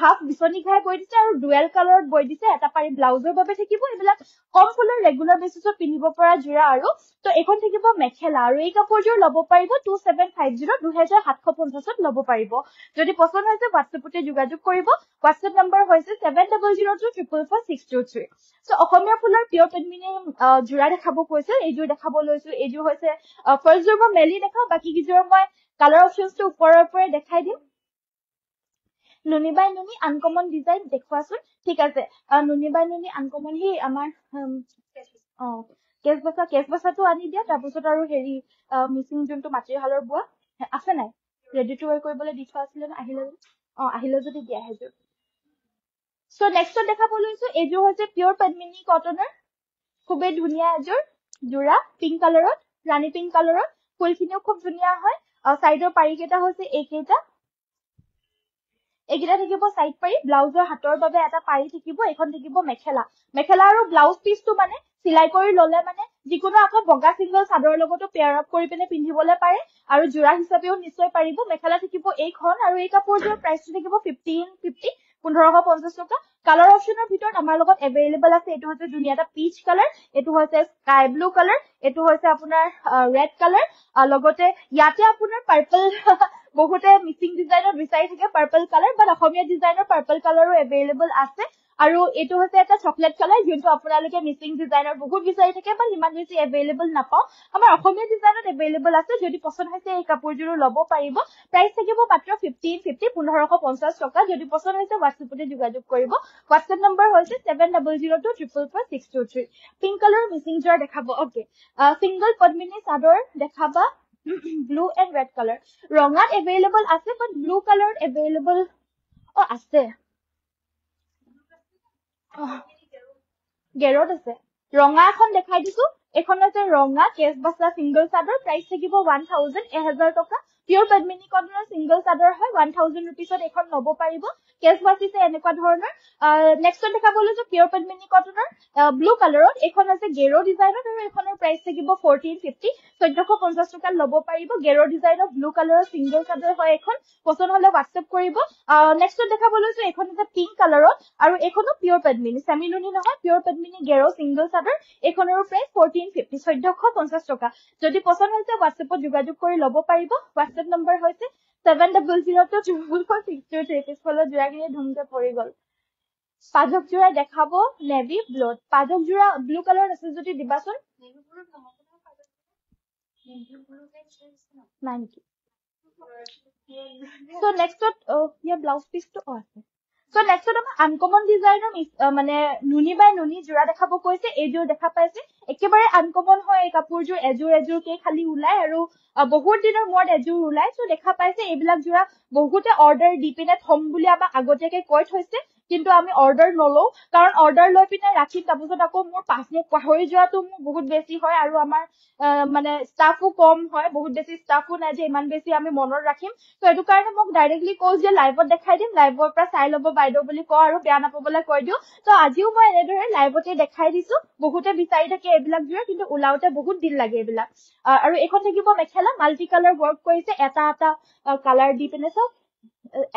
হাফ বিছনি ঘাই বৈ দিছে আৰু ডুৱেল কালাৰত বৈ দিছে এটা পাৰি ব্লাউজৰ বাবে থাকিব এইবিলাক কম ফুলৰ ৰেগুলাৰ বেচিছত পিন্ধিব পৰা জোৰা আৰু তো এখন থাকিব মেখেলা আৰু এই কাপোৰযোৰ লব পাৰিব 2750 2750 লব পাৰিব যদি পছন্দ হৈছে WhatsAppতে যোগাযোগ কৰিব WhatsApp নম্বৰ হৈছে 7002444623 সো অসমীয়া ফুলৰ পিওৰ পদ্মিনী জোৰা দেখাব কৈছে এইযোৰ দেখাব লৈছো এইযোৰ হৈছে ফাৰ্ষ্ট জোৰ মই মেলি দেখাও বাকি কিযোৰ মই কালাৰ অপচনটো ওপৰৰ ওপৰে দেখাই দিম নুনি বাই নুনি আনকমন ডিজাইন দেখুৱাছোন ঠিক আছে নুনি বাই নুনি আনকমন হি আমাৰ কেছ বসাটো আনি দিয়া তাৰপিছত আৰু হেৰি মিচিং যোনটো মাটিহালৰ বুৱা আছে নাই ৰেডি টু ৱেৰ কৰিবলৈ দি থোৱা আছিল আহিলে যদি দিয়া হেজু সো নেক্সট দেখাব লৈছো এযোৰ হৈছে পিওৰ পদ্মিনী কটনৰ খুবেই ধুনীয়া এযোৰ জোৰা পিংক কালাৰত ৰাণী পিংক কালাৰত ফুলখিনিও খুব ধুনীয়া হয় সাইডৰ পাৰিকেইটা হৈছে এইকেইটা থাকিব সাইড পাৰি ব্লাউজৰ হাতৰ বাবে এটা পাৰি থাকিব এখন থাকিব মেখেলা আৰু ব্লাউজ পিচটো মানে সিলাই কৰি ললে মানে যিকোনো আকৌ বগা সিংগল চাদৰ লগতো পেয়াৰ আপ কৰি পিনে পিন্ধিবলৈ পাৰে আৰু জোৰা হিচাপেও নিশ্চয় পাৰিব মেখেলা থাকিব এইখন আৰু এই কাপোৰযোৰ প্ৰাইসটো থাকিব 1550 1550 টকা কালাৰ অপচনৰ ভিতৰত আমাৰ লগত এভেইলেবল আছে এটো হৈছে ধুনীয়া এটা পিচ কালাৰ এটো হৈছে স্কাই ব্লু কালাৰ এটো হৈছে আপোনাৰ ৰেড কালাৰ লগতে ইয়াতে আপোনাৰ পাৰ্পল বহুতে মিচিং ডিজাইনৰ বিচাৰি থাকে পাৰ্পল কালাৰ বাট অসমীয়া ডিজাইনৰ পাৰ্পল কালাৰো এভেইলেবল আছে আৰু এটো হৈছে এটা চকলেট কালাৰ যোনটো আপোনালোকে মিচিং ডিজাইনৰ বহুত বিচাৰি থাকে বা ইমান বেছি এভেইলেবল নাপাও আমাৰ অসমীয়া ডিজাইনত এভেইলেবল আছে যদি পছন্দ হৈছে এই কাপোৰযোৰ লব পাৰিব প্ৰাইস থাকিব মাত্ৰ 1550 1550 টকা যদি পছন্দ হৈছে WhatsAppতে যোগাযোগ কৰিব WhatsApp নম্বৰ হৈছে 7002444623 পিংক কালাৰ মিচিং জোৰ দেখাব ওকে সিঙ্গল পদ্মিনী চাদৰ দেখাবা ব্লু এন্ড ৰেড কালাৰ ৰঙাত এভেইলেবল আছে বাট ব্লু কালাৰত এভেইলেবল আছে গেৰত আছে ৰঙা এখন দেখাই দিছো এখন আছে ৰঙা কেছ বাছা সিঙ্গল চাদৰ প্ৰাইস থাকিব 1000 টকা পিওৰ পদ্মিনী কটনৰ সিঙ্গল চাদৰ হয় 1000 रुपीसত এখন লব পাৰিব কেছ বাছিছে এনেকুৱা ধৰণৰ নেক্সট দেখাব লৈছো পিওৰ পদ্মিনী কটনৰ ব্লু কালাৰত এখন আছে গেৰো ডিজাইনত আৰু এখনৰ প্ৰাইস থাকিব 1450 1450 টকা লব পাৰিব গেৰো ডিজাইনৰ ব্লু কালাৰৰ সিঙ্গল চাদৰ হয় এখন পছন্দ হলে WhatsApp কৰিব নেক্সট দেখাব লৈছো এখন আছে পিংক কালাৰত আৰু এখনো পিওৰ পদ্মিনী সেমি নুনি নহয় পিওৰ পদ্মিনী গেৰো সিঙ্গল চাদৰ এখনৰ প্ৰাইস 1450 1450 টকা যদি পছন্দ হৈছে WhatsAppত যোগাযোগ কৰি লব পাৰিব WhatsApp নম্বৰ হৈছে 7002444623 পিছফালৰ জোৰাখিনি ধুমকে পৰি গল পাজক জোৰা দেখাব নেভি ব্লুত পাজক জোৰা ব্লু কালাৰ আছে যদি দিবাচোন নেভি ব্লুত নহব না পাজক নেভি ব্লু নাই নেকি সো নেক্সটত ইয়া ব্লাউজ পিচটো আছে সো নেক্সটত আমাৰ আনকমন ডিজাইনৰ মানে নুনি বাই নুনি জোৰা দেখাব কৈছে এইযোৰ দেখা পাইছে একেবাৰে আনকমন হয় এই কাপোৰযোৰ এযোৰ কে খালি উলাই আৰু বহুত দিনৰ মূৰত এযোৰ উলাই সো দেখা পাইছে এইবিলাক জোৰা বহুতে অৰ্ডাৰ দি পিনে থম বুলি আমাৰ আগতীয়াকে কৈ থৈছে কিন্তু আমি অৰ্ডাৰ নলও কাৰণ অৰ্ডাৰ লৈ পিনে ৰাখিম তাৰপিছত আকৌ মোৰ পাছনে পাহৰি যোৱাটো মোৰ বহুত বেছি হয় আৰু আমাৰ মানে ষ্টাফো কম হয় বহুত বেছি ষ্টাফো নাই যে ইমান বেছি আমি মনত ৰাখিম তো এটো কাৰণে মোক ডাইৰেক্টলি কল যে লাইভত দেখাই দিম লাইভৰ পৰা চাই লব বাইদেউ বুলি কও আৰু বেয়া নাপাবলৈ কৈ দিও তো আজিও মই এনেদৰে লাইভতে দেখাই দিছো বহুতে বিচাৰি থাকে এইবিলাক জোৰা কিন্তু উলাওতে বহুত দিন লাগে এইবিলাক আৰু এখন থাকিব মেখেলা মাল্টি কালাৰ ওয়াৰ্ক কৰিছে এটা কালাৰ দি পিনে সব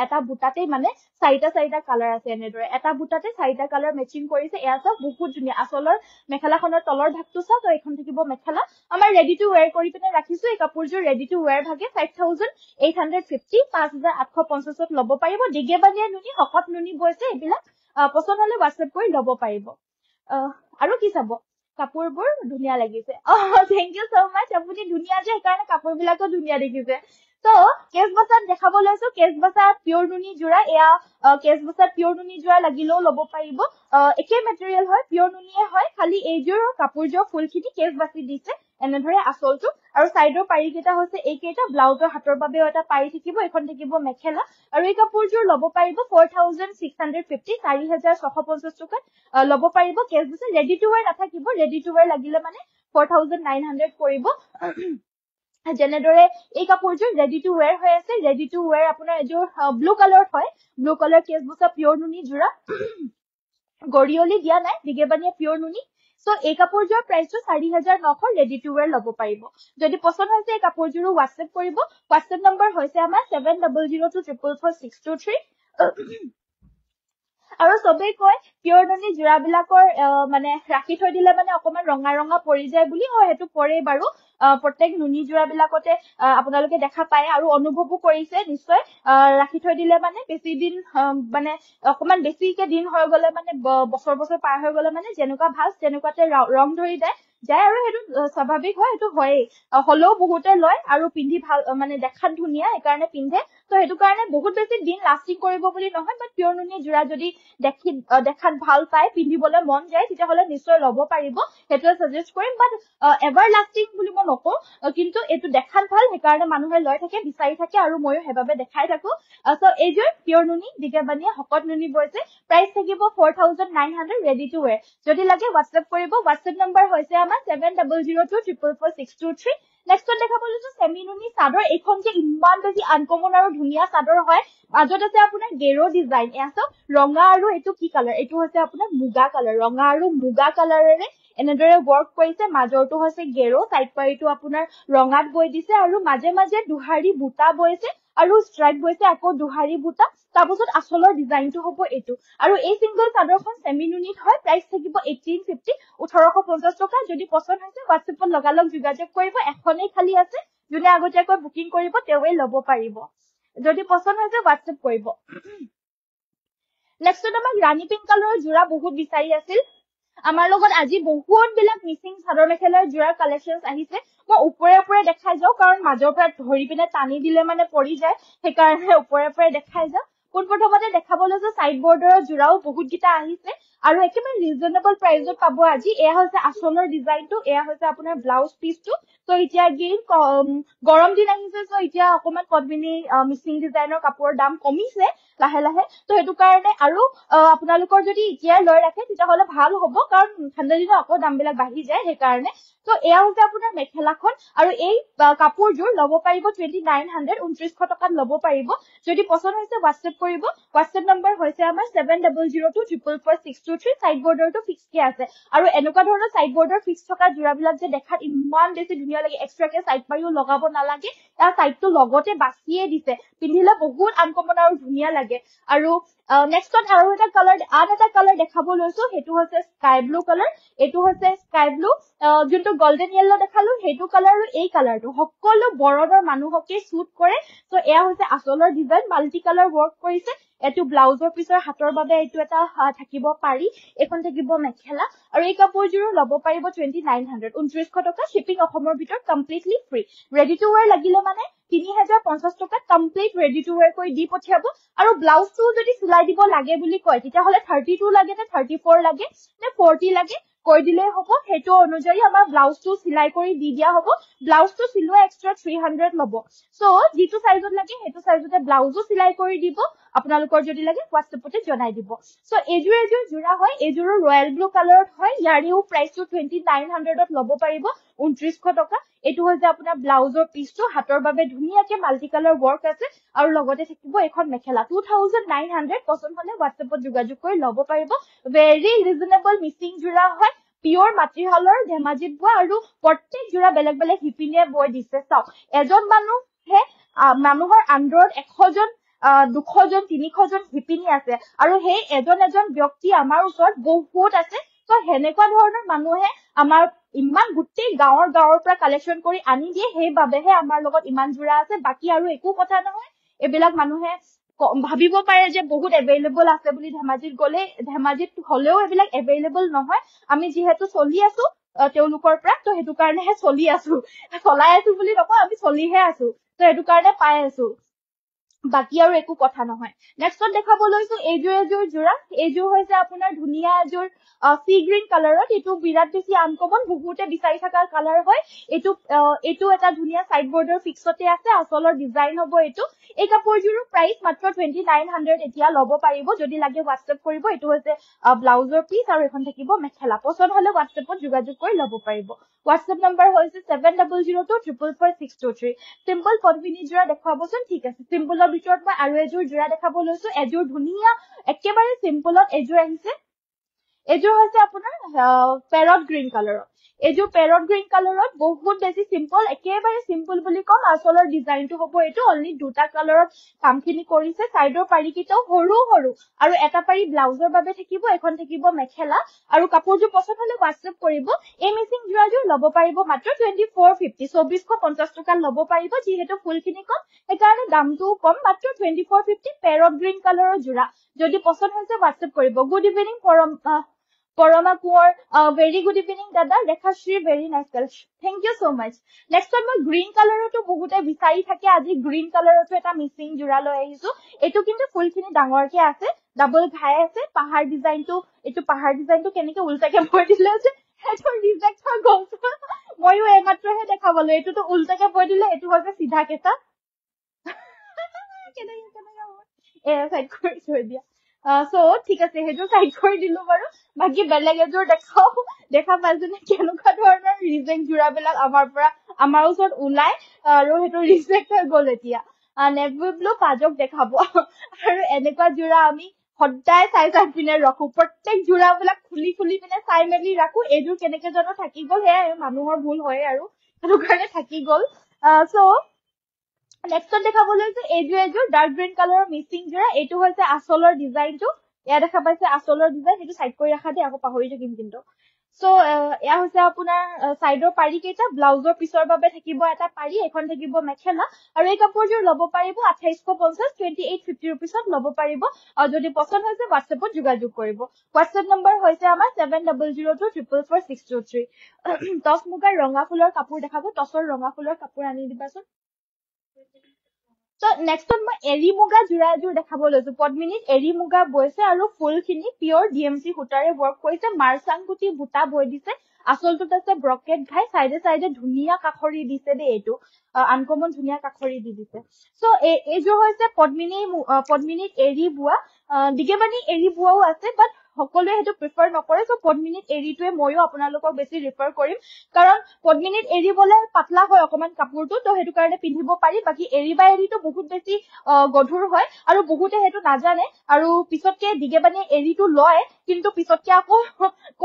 এটা বুটাতেই মানে চাৰিটা কালাৰ আছে এনেদৰে এটা বুটাতে চাৰিটা কালাৰ মেচিং কৰিছে এয়া চাওক বহুত ধুনীয়া আচলৰ মেখেলাখনৰ তলৰ ভাগটো চাওক আৰু এখন থাকিব মেখেলা আমাৰ ৰেডি টু ৱেৰ কৰি পিনে ৰাখিছো এই কাপোৰযোৰ ৰেডি টু ৱেৰ ভাগে 5850 5850ত ল'ব পাৰিব দিগে বানিয়া নুনি শকত নুনি বৈছে এইবিলাক পছন্দ হলে WhatsApp কৰি ল'ব পাৰিব আৰু কি চাব কাপোৰবোৰ ধুনীয়া লাগিছে থেংক ইউ সো মাচ আপুনি ধুনীয়া যে সেইকাৰণে কাপোৰবিলাকো ধুনীয়া দেখিছে তো কেছ বসাত দেখাব লৈছো কেছ বসাত পিওৰ নুনি জোৰা এয়া কেছ বসাত পিওৰ নুনি জোৰা লাগিলেও ল'ব পাৰিব একে মেটেৰিয়েল হয় পিওৰ নুনিয়ে হয় খালি এইযোৰ কাপোৰযোৰ ফুলখিনি কেছ বাছি দিছে এনেদৰে আচলটো আৰু সাইডৰ পাৰি কেইটা হৈছে এইকেইটা ব্লাউজৰ হাতৰ বাবেও এটা পাৰি থাকিব এখন থাকিব মেখেলা আৰু এই কাপোৰযোৰ ল'ব পাৰিব 4650 4650 টকাত ল'ব পাৰিব কেছ বসাত ৰেডি টু ৱেৰ নাথাকিব ৰেডি টু ৱেৰ লাগিলে মানে 4900 পৰিব যেনেদৰে এই কাপোৰযোৰ ৰেডি টু ৱেৰ হৈ আছে ৰেডি টু ৱেৰ আপোনাৰ এযোৰ ব্লু কালাৰত হয় ব্লু কালাৰ কেছ বসা পিওৰ নুনি জোৰা গৰিয়লি দিয়া নাই দিগেবানিয়া পিওৰ নুনি সো এই কাপোৰযোৰ প্ৰাইসটো 4900 ৰেডি টু ৱেৰ ল'ব পাৰিব যদি পছন্দ হৈছে এই কাপোৰযোৰ WhatsApp কৰিব WhatsApp নম্বৰ হৈছে আমাৰ 7002444623 আৰু সবেই কয় পিওৰ নুনি জোৰাবিলাকৰ মানে ৰাখি থৈ দিলে মানে অকমান ৰঙা ৰঙা পৰি যায় বুলি হয় হেতু পৰে বাৰু প্ৰত্যেক নুনি জোৰাবিলাকতে আপোনালোকে দেখা পায় আৰু অনুভৱো কৰিছে নিশ্চয় ৰাখি থৈ দিলে মানে বেছি দিন মানে অকমান বেছিকে দিন হৈ গলে মানে বছৰ বছৰ পাৰ হৈ গলে মানে যেনেকুৱা ভাল তেনেকুৱাতে ৰং ধৰি যায় আৰু হেতু স্বাভাৱিক হয় হেতু হয় হলেও বহুতে লয় আৰু পিন্ধি ভাল মানে দেখাত ধুনীয়া একাৰণে পিন্ধে তো হেতু কাৰণে বহুত বেছি দিন লাস্টিং কৰিব বুলি নহয় বাট পিওৰ নুনি জোৰা যদি দেখাত ভাল পায় পিন্ধিবলৈ মন যায় তেতিয়া হলে নিশ্চয় ল'ব পাৰিব হেতু সাজেষ্ট কৰিম বাট এভাৰ লাস্টিং বুলি মই নকওঁ কিন্তু এটো দেখাত ভাল সেইকাৰণে মানুহে লৈ থাকে বিচাৰি থাকে আৰু ময়ো হেবাবে দেখাই থাকো সো এইযোৰ পিওৰ নুনি দিগেবানিয়া হকত নুনি বৈছে প্ৰাইস থাকিব 4900 ৰেডি টু ৱেৰ যদি লাগে WhatsApp কৰিব WhatsApp নম্বৰ হৈছে আমাৰ 7002444623 নেক্সট দেখা পালো সেমি নুনি চাদৰ এইখন যে ইমান বেছি আনকমন আৰু ধুনীয়া চাদৰ হয় মাজত আছে আপোনাৰ গেৰো ডিজাইন এয়া ৰঙা আৰু এটো কি কালাৰ এটো হৈছে আপোনাৰ মুগা কালাৰ ৰঙা আৰু মুগা কালাৰেৰে এনেদৰে ওয়াৰ্ক কৰিছে মাজৰটো হৈছে গেৰো সাইড পাৰিটো আপোনাৰ ৰঙাত বৈ দিছে আৰু মাজে মাজে দুহাৰি বুটা বৈছে আৰু স্ট্ৰাইপ বৈছে আকৌ দুহাৰি বুটা তাৰপিছত আচলৰ ডিজাইনটো হ'ব এটো আৰু এই সিঙ্গল চাদৰখন সেমি নুনিত হয় প্ৰাইস থাকিব 1850 1850 টকা যদি পছন্দ হৈছে WhatsAppত লগালগ যোগাযোগ কৰিব এখনেই খালি আছে যোনে আগতীয়াকৈ বুকিং কৰিব তেৱে ল'ব পাৰিব যদি পছন্দ হৈছে WhatsApp কৰিব নেক্সট আমাক ৰাণী পিংক কালাৰৰ জোৰা বহুত বিচাৰি আছিল আমাৰ লগত আজি বহুত বিলাক মিসিং চাদৰ মেখেলাৰ জোৰাৰ কালেকশনস আহিছে মই ওপৰে দেখাই যাও কাৰণ মাজৰ পৰা ধৰি পিনে টানি দিলে মানে পৰি যায় সেইকাৰণে ওপৰে দেখাই যাও পোনপ্ৰথমতে দেখাব লৈছো সাইড বৰ্ডাৰৰ জোৰাও বহুত গিটা আহিছে আৰু একেবাৰে ৰিজনেবল প্ৰাইসত পাব আজি এয়া হৈছে আচলৰ ডিজাইনটো এয়া হৈছে আপোনাৰ ব্লাউজ পিসটো তো এতিয়া গেইন গৰম দিন আহিছে সো এতিয়া অকমান কদমিনি মিসিং ডিজাইনৰ কাপোৰৰ দাম কমিছে লাহে লাহে তো হেতু কাৰণে আৰু আপোনালোকৰ যদি এতিয়া লৈ ৰাখে তেতিয়া হলে ভাল হ'ব কাৰণ ঠাণ্ডা দিনত আকৌ দামবিলাক বাঢ়ি যায় সেইকাৰণে তো এয়া হৈছে আপোনাৰ মেখেলাখন আৰু এই কাপোৰযোৰ ল'ব পাৰিব 2900 2900 টকাত ল'ব পাৰিব যদি পছন্দ হৈছে WhatsApp কৰিব WhatsApp নম্বৰ হৈছে আমাৰ 7002444623 সাইড বৰ্ডাৰটো ফিক্স কে আছে আৰু এনেকুৱা ধৰণৰ সাইড বৰ্ডাৰ ফিক্স থকা জোৰাবিলাক যে দেখাত ইমান বেছি ধুনীয়া লাগে এক্সট্ৰাকে সাইড পাৰিও লগাব নালাগে তাৰ সাইডটো লগতে বাছিয়ে দিছে পিন্ধিলে বহুত আনকমন আৰু ধুনীয়া লাগে আৰু নেক্সটত আৰু এটা কালাৰ দেখাব লৈছো হেতু হৈছে স্কাই ব্লু কালাৰ এটো হৈছে স্কাই ব্লু যোনটো গোল্ডেন ইয়েলো দেখালো হেতু কালাৰ আৰু এই কালাৰটো সকলো বৰণৰ মানুহকে সুট কৰে তো এয়া হৈছে আচলৰ ডিজাইন মাল্টি কালাৰ ওয়াৰ্ক কৰিছে এটো ব্লাউজৰ পিছৰ হাতৰ বাবে এটো এটা থাকিব পাৰি এখন থাকিব মেখেলা আৰু এই কাপোৰযোৰ ল'ব পাৰিব 2900 2900 টকা শিপিং অসমৰ ভিতৰত কমপ্লিটলি ফ্ৰী ৰেডি টু ৱেৰ লাগিলে মানে 3050 টকা কমপ্লিট ৰেডি টু ৱেৰ কৰি দি পঠিয়াব আৰু ব্লাউজটো যদি সিলাই দিব লাগে বুলি কয় তেতিয়া হলে 32 লাগে নে 34 লাগে নে 40 লাগে কৈ দিলে হ'ব হেতু অনুযায়ী আমাৰ ব্লাউজটো সিলাই কৰি দি দিয়া হ'ব ব্লাউজটো সিলোৱা এক্সট্ৰা 300 ল'ব সো যেটো সাইজত লাগে হেতু সাইজতে ব্লাউজও সিলাই কৰি দিব আপোনালোকৰ যদি লাগে WhatsAppতে জনাই দিব সো এজোৰ জোৰা হয় এজোৰ ৰয়্যাল ব্লু কালাৰত হয় ইয়াৰিও প্ৰাইসটো 2900ত ল'ব পাৰিব 2900 টকা এটো হৈছে আপোনাৰ ব্লাউজৰ পিসটো হাতৰ বাবে ধুনীয়াকে মাল্টি কালাৰ ওয়াৰ্ক আছে আৰু লগতে থাকিব এখন মেখেলা 2900 পছন্দ হলে WhatsAppত যোগাযোগ কৰি ল'ব পাৰিব ভেৰি ৰিজনেবল মিসিং জোৰা হয় পিওৰ মাটিহালৰ ধেমাজিত বোৱা আৰু প্ৰত্যেক জোৰা বেলেগ বেলেগ হিপিনে বৈ দিছে চাও এজন মানুহৰ আন্ডৰত 100 জন 200 জন 300 জন শিপিনী আছে আৰু সেই এজন ব্যক্তি আমাৰ ওচৰত বহুত আছে তো হেনেকুৱা ধৰণৰ মানুহে আমাৰ ইমান গোটেই গাঁৱৰ পৰা কালেকচন কৰি আনি দিয়ে সেইবাবেহে আমাৰ লগত ইমান জোৰা আছে বাকি আৰু একো কথা নহয় এবিলাক মানুহে ভাবিব পাৰে যে বহুত এভেইলেবল আছে বুলি ধেমাজিত গলে ধেমাজিত হলেও এবিলাক এভেইলেবল নহয় আমি যেহেতু চলি আছো তেওঁলোকৰ পৰা তো হেতু কাৰণেহে চলি আছো চলাই আছো বুলি নকওঁ আমি চলিহে আছো তো হেতু কাৰণে পাই আছো বাকি আৰু একো কথা নহয় নেক্সট দেখাব লৈছো এযোৰ জোৰা এযোৰ হৈছে আপোনাৰ ধুনিয়া এযোৰ সি গ্ৰীন কালাৰত এটো বিৰাট বেছি আনকমন বহুতে বিচাৰি থকা কালাৰ হয় এটো এটা ধুনিয়া সাইড বৰ্ডাৰ ফিক্সতে আছে আসলৰ ডিজাইন হ'ব এটো এই কাপোৰযোৰৰ প্ৰাইস মাত্ৰ 2900 এতিয়া লব পাৰিব যদি লাগে WhatsApp কৰিব এটো হৈছে ব্লাউজৰ পিস আৰু এখন থাকিব মেখেলা পছন্দ হলে WhatsAppত যোগাযোগ কৰি লব পাৰিব WhatsApp নম্বৰ হৈছে 7002444623 সিম্পল পদ্মিনী জোৰা দেখাবচোন ঠিক আছে সিম্পলৰ ভিতৰত মই আৰু এযোৰ জোৰা দেখাব লৈছো এযোৰ ধুনিয়া একেবাৰে সিম্পলত এযোৰ আহিছে এযোৰ হৈছে আপোনাৰ পেৰট গ্ৰীন কালাৰত এযোৰ পেৰট গ্ৰীন কালাৰত বহুত বেছি সিম্পল একেবাৰে সিম্পল বুলি কম আসলৰ ডিজাইনটো হ'ব এটো অনলি দুটা কালাৰত কামখিনি কৰিছে সাইডৰ পাৰিকিটাও সৰু আৰু এটা পাৰি ব্লাউজৰ বাবে থাকিব এখন থাকিব মেখেলা আৰু কাপোৰযোৰ পছন্দ হলে WhatsApp কৰিব এই মিচিং জোৰাযোৰ লব পাৰিব মাত্ৰ 2450 2450 টকা লব পাৰিব যিহেতু ফুলখিনি কম সেইকাৰণে দামটো কম মাত্ৰ 2450 পেৰট গ্ৰীন কালাৰৰ জোৰা যদি পছন্দ হৈছে WhatsApp কৰিব good evening Porama Kuar, very good evening, Dada. Rekhashri, very nice color. Thank you so much. Next one, green color to bohute bisari thake aji green color to eta missing jura loi ahisu. Etu kintu full khini dangor ke ase, double ghai ase, pahar design to kenike ulta ke boi dile ase. Etu reject ha gol. Moiu ematro he dekhabo lo. Etu to ulta ke boi dile etu hoise sidha kesa. Side kori thoi dia. So ঠিক আছে হেজো side কৰি দিলো বাৰু বাকি বেলেগ এজোৰ দেখা পাইছনে কেনেকুৱা ধৰণৰ ৰিজেক্ট জোৰাবিলাক আমাৰ ওচৰত ওলাই আৰু হেটো ৰিজেক্ট হৈ গল এতিয়া নেভি ব্লু পাজক দেখাব আৰু এনেকুৱা জোৰা আমি সদায় চাই পিনে ৰাখো প্ৰত্যেক জোৰাবিলাক খুলি পিনে চাই মেলি ৰাখো এজোৰ কেনেকে জানো থাকি গল হে মানুহৰ ভুল হয় আৰু হেতু কাৰণে থাকি গল সো নেক্সট দেখাব লৈছে এযোৰ ডাৰ্ক গ্ৰীন কালাৰৰ মিচিং জোৰা এটো হৈছে আসলৰ ডিজাইনটো ইয়া দেখা পাইছে আসলৰ ডিজাইন এটো সাইড কৰি ৰাখা দে আকৌ পাহৰি থাকিম কিন্তু সো ইয়া হৈছে আপোনাৰ সাইডৰ পাৰি কেটা ব্লাউজৰ পিছৰ বাবে থাকিব এটা পাৰি এখন থাকিব মেখেলা আৰু এই কাপোৰযোৰ লব পাৰিব 2850 2850 रुपीसত লব পাৰিব আৰু যদি পছন্দ হৈছে WhatsAppত যোগাযোগ কৰিব WhatsApp নম্বৰ হৈছে আমাৰ 7002444623 টস মুগাৰ ৰঙা ফুলৰ কাপোৰ দেখাব টসৰ ৰঙা ফুলৰ কাপোৰ আনি দিবাচোন So next one মই এৰি মুগা জোৰা এযোৰ দেখাব লৈছো পদ্মিনীত এৰি মুগা বৈছে আৰু ফুলখিনি পিওৰ DMC সূতাৰে ওয়াৰ্ক কৰিছে মাৰচাংগুটি বুটা বৈ দিছে আসলটোত আছে ব্ৰকেট ঘাই সাইডে ধুনিয়া কাখৰি দিছে দে এটো আনকমন ধুনিয়া কাখৰি দি দিছে সো এযোৰ হৈছে পদ্মিনীত এৰি বুৱা দিগেবানি এৰি বুৱাও আছে বাট সকলোৱে হেতু প্ৰিফাৰ নকৰে সো পদ্মিনীত এৰিটোৱে ময়ো আপোনালোকক বেছি ৰিফাৰ কৰিম কাৰণ পদ্মিনীত এৰি বলে পাতলা হয় অকমান কাপোৰটো তো হেতু কাৰণে পিন্ধিব পাৰি বাকি এৰিটো বহুত বেছি গধুৰ হয় আৰু বহুতে হেতু নাজানে আৰু পিছতকে দিগেবানি এৰিটো লয় কিন্তু পিছতকে আকৌ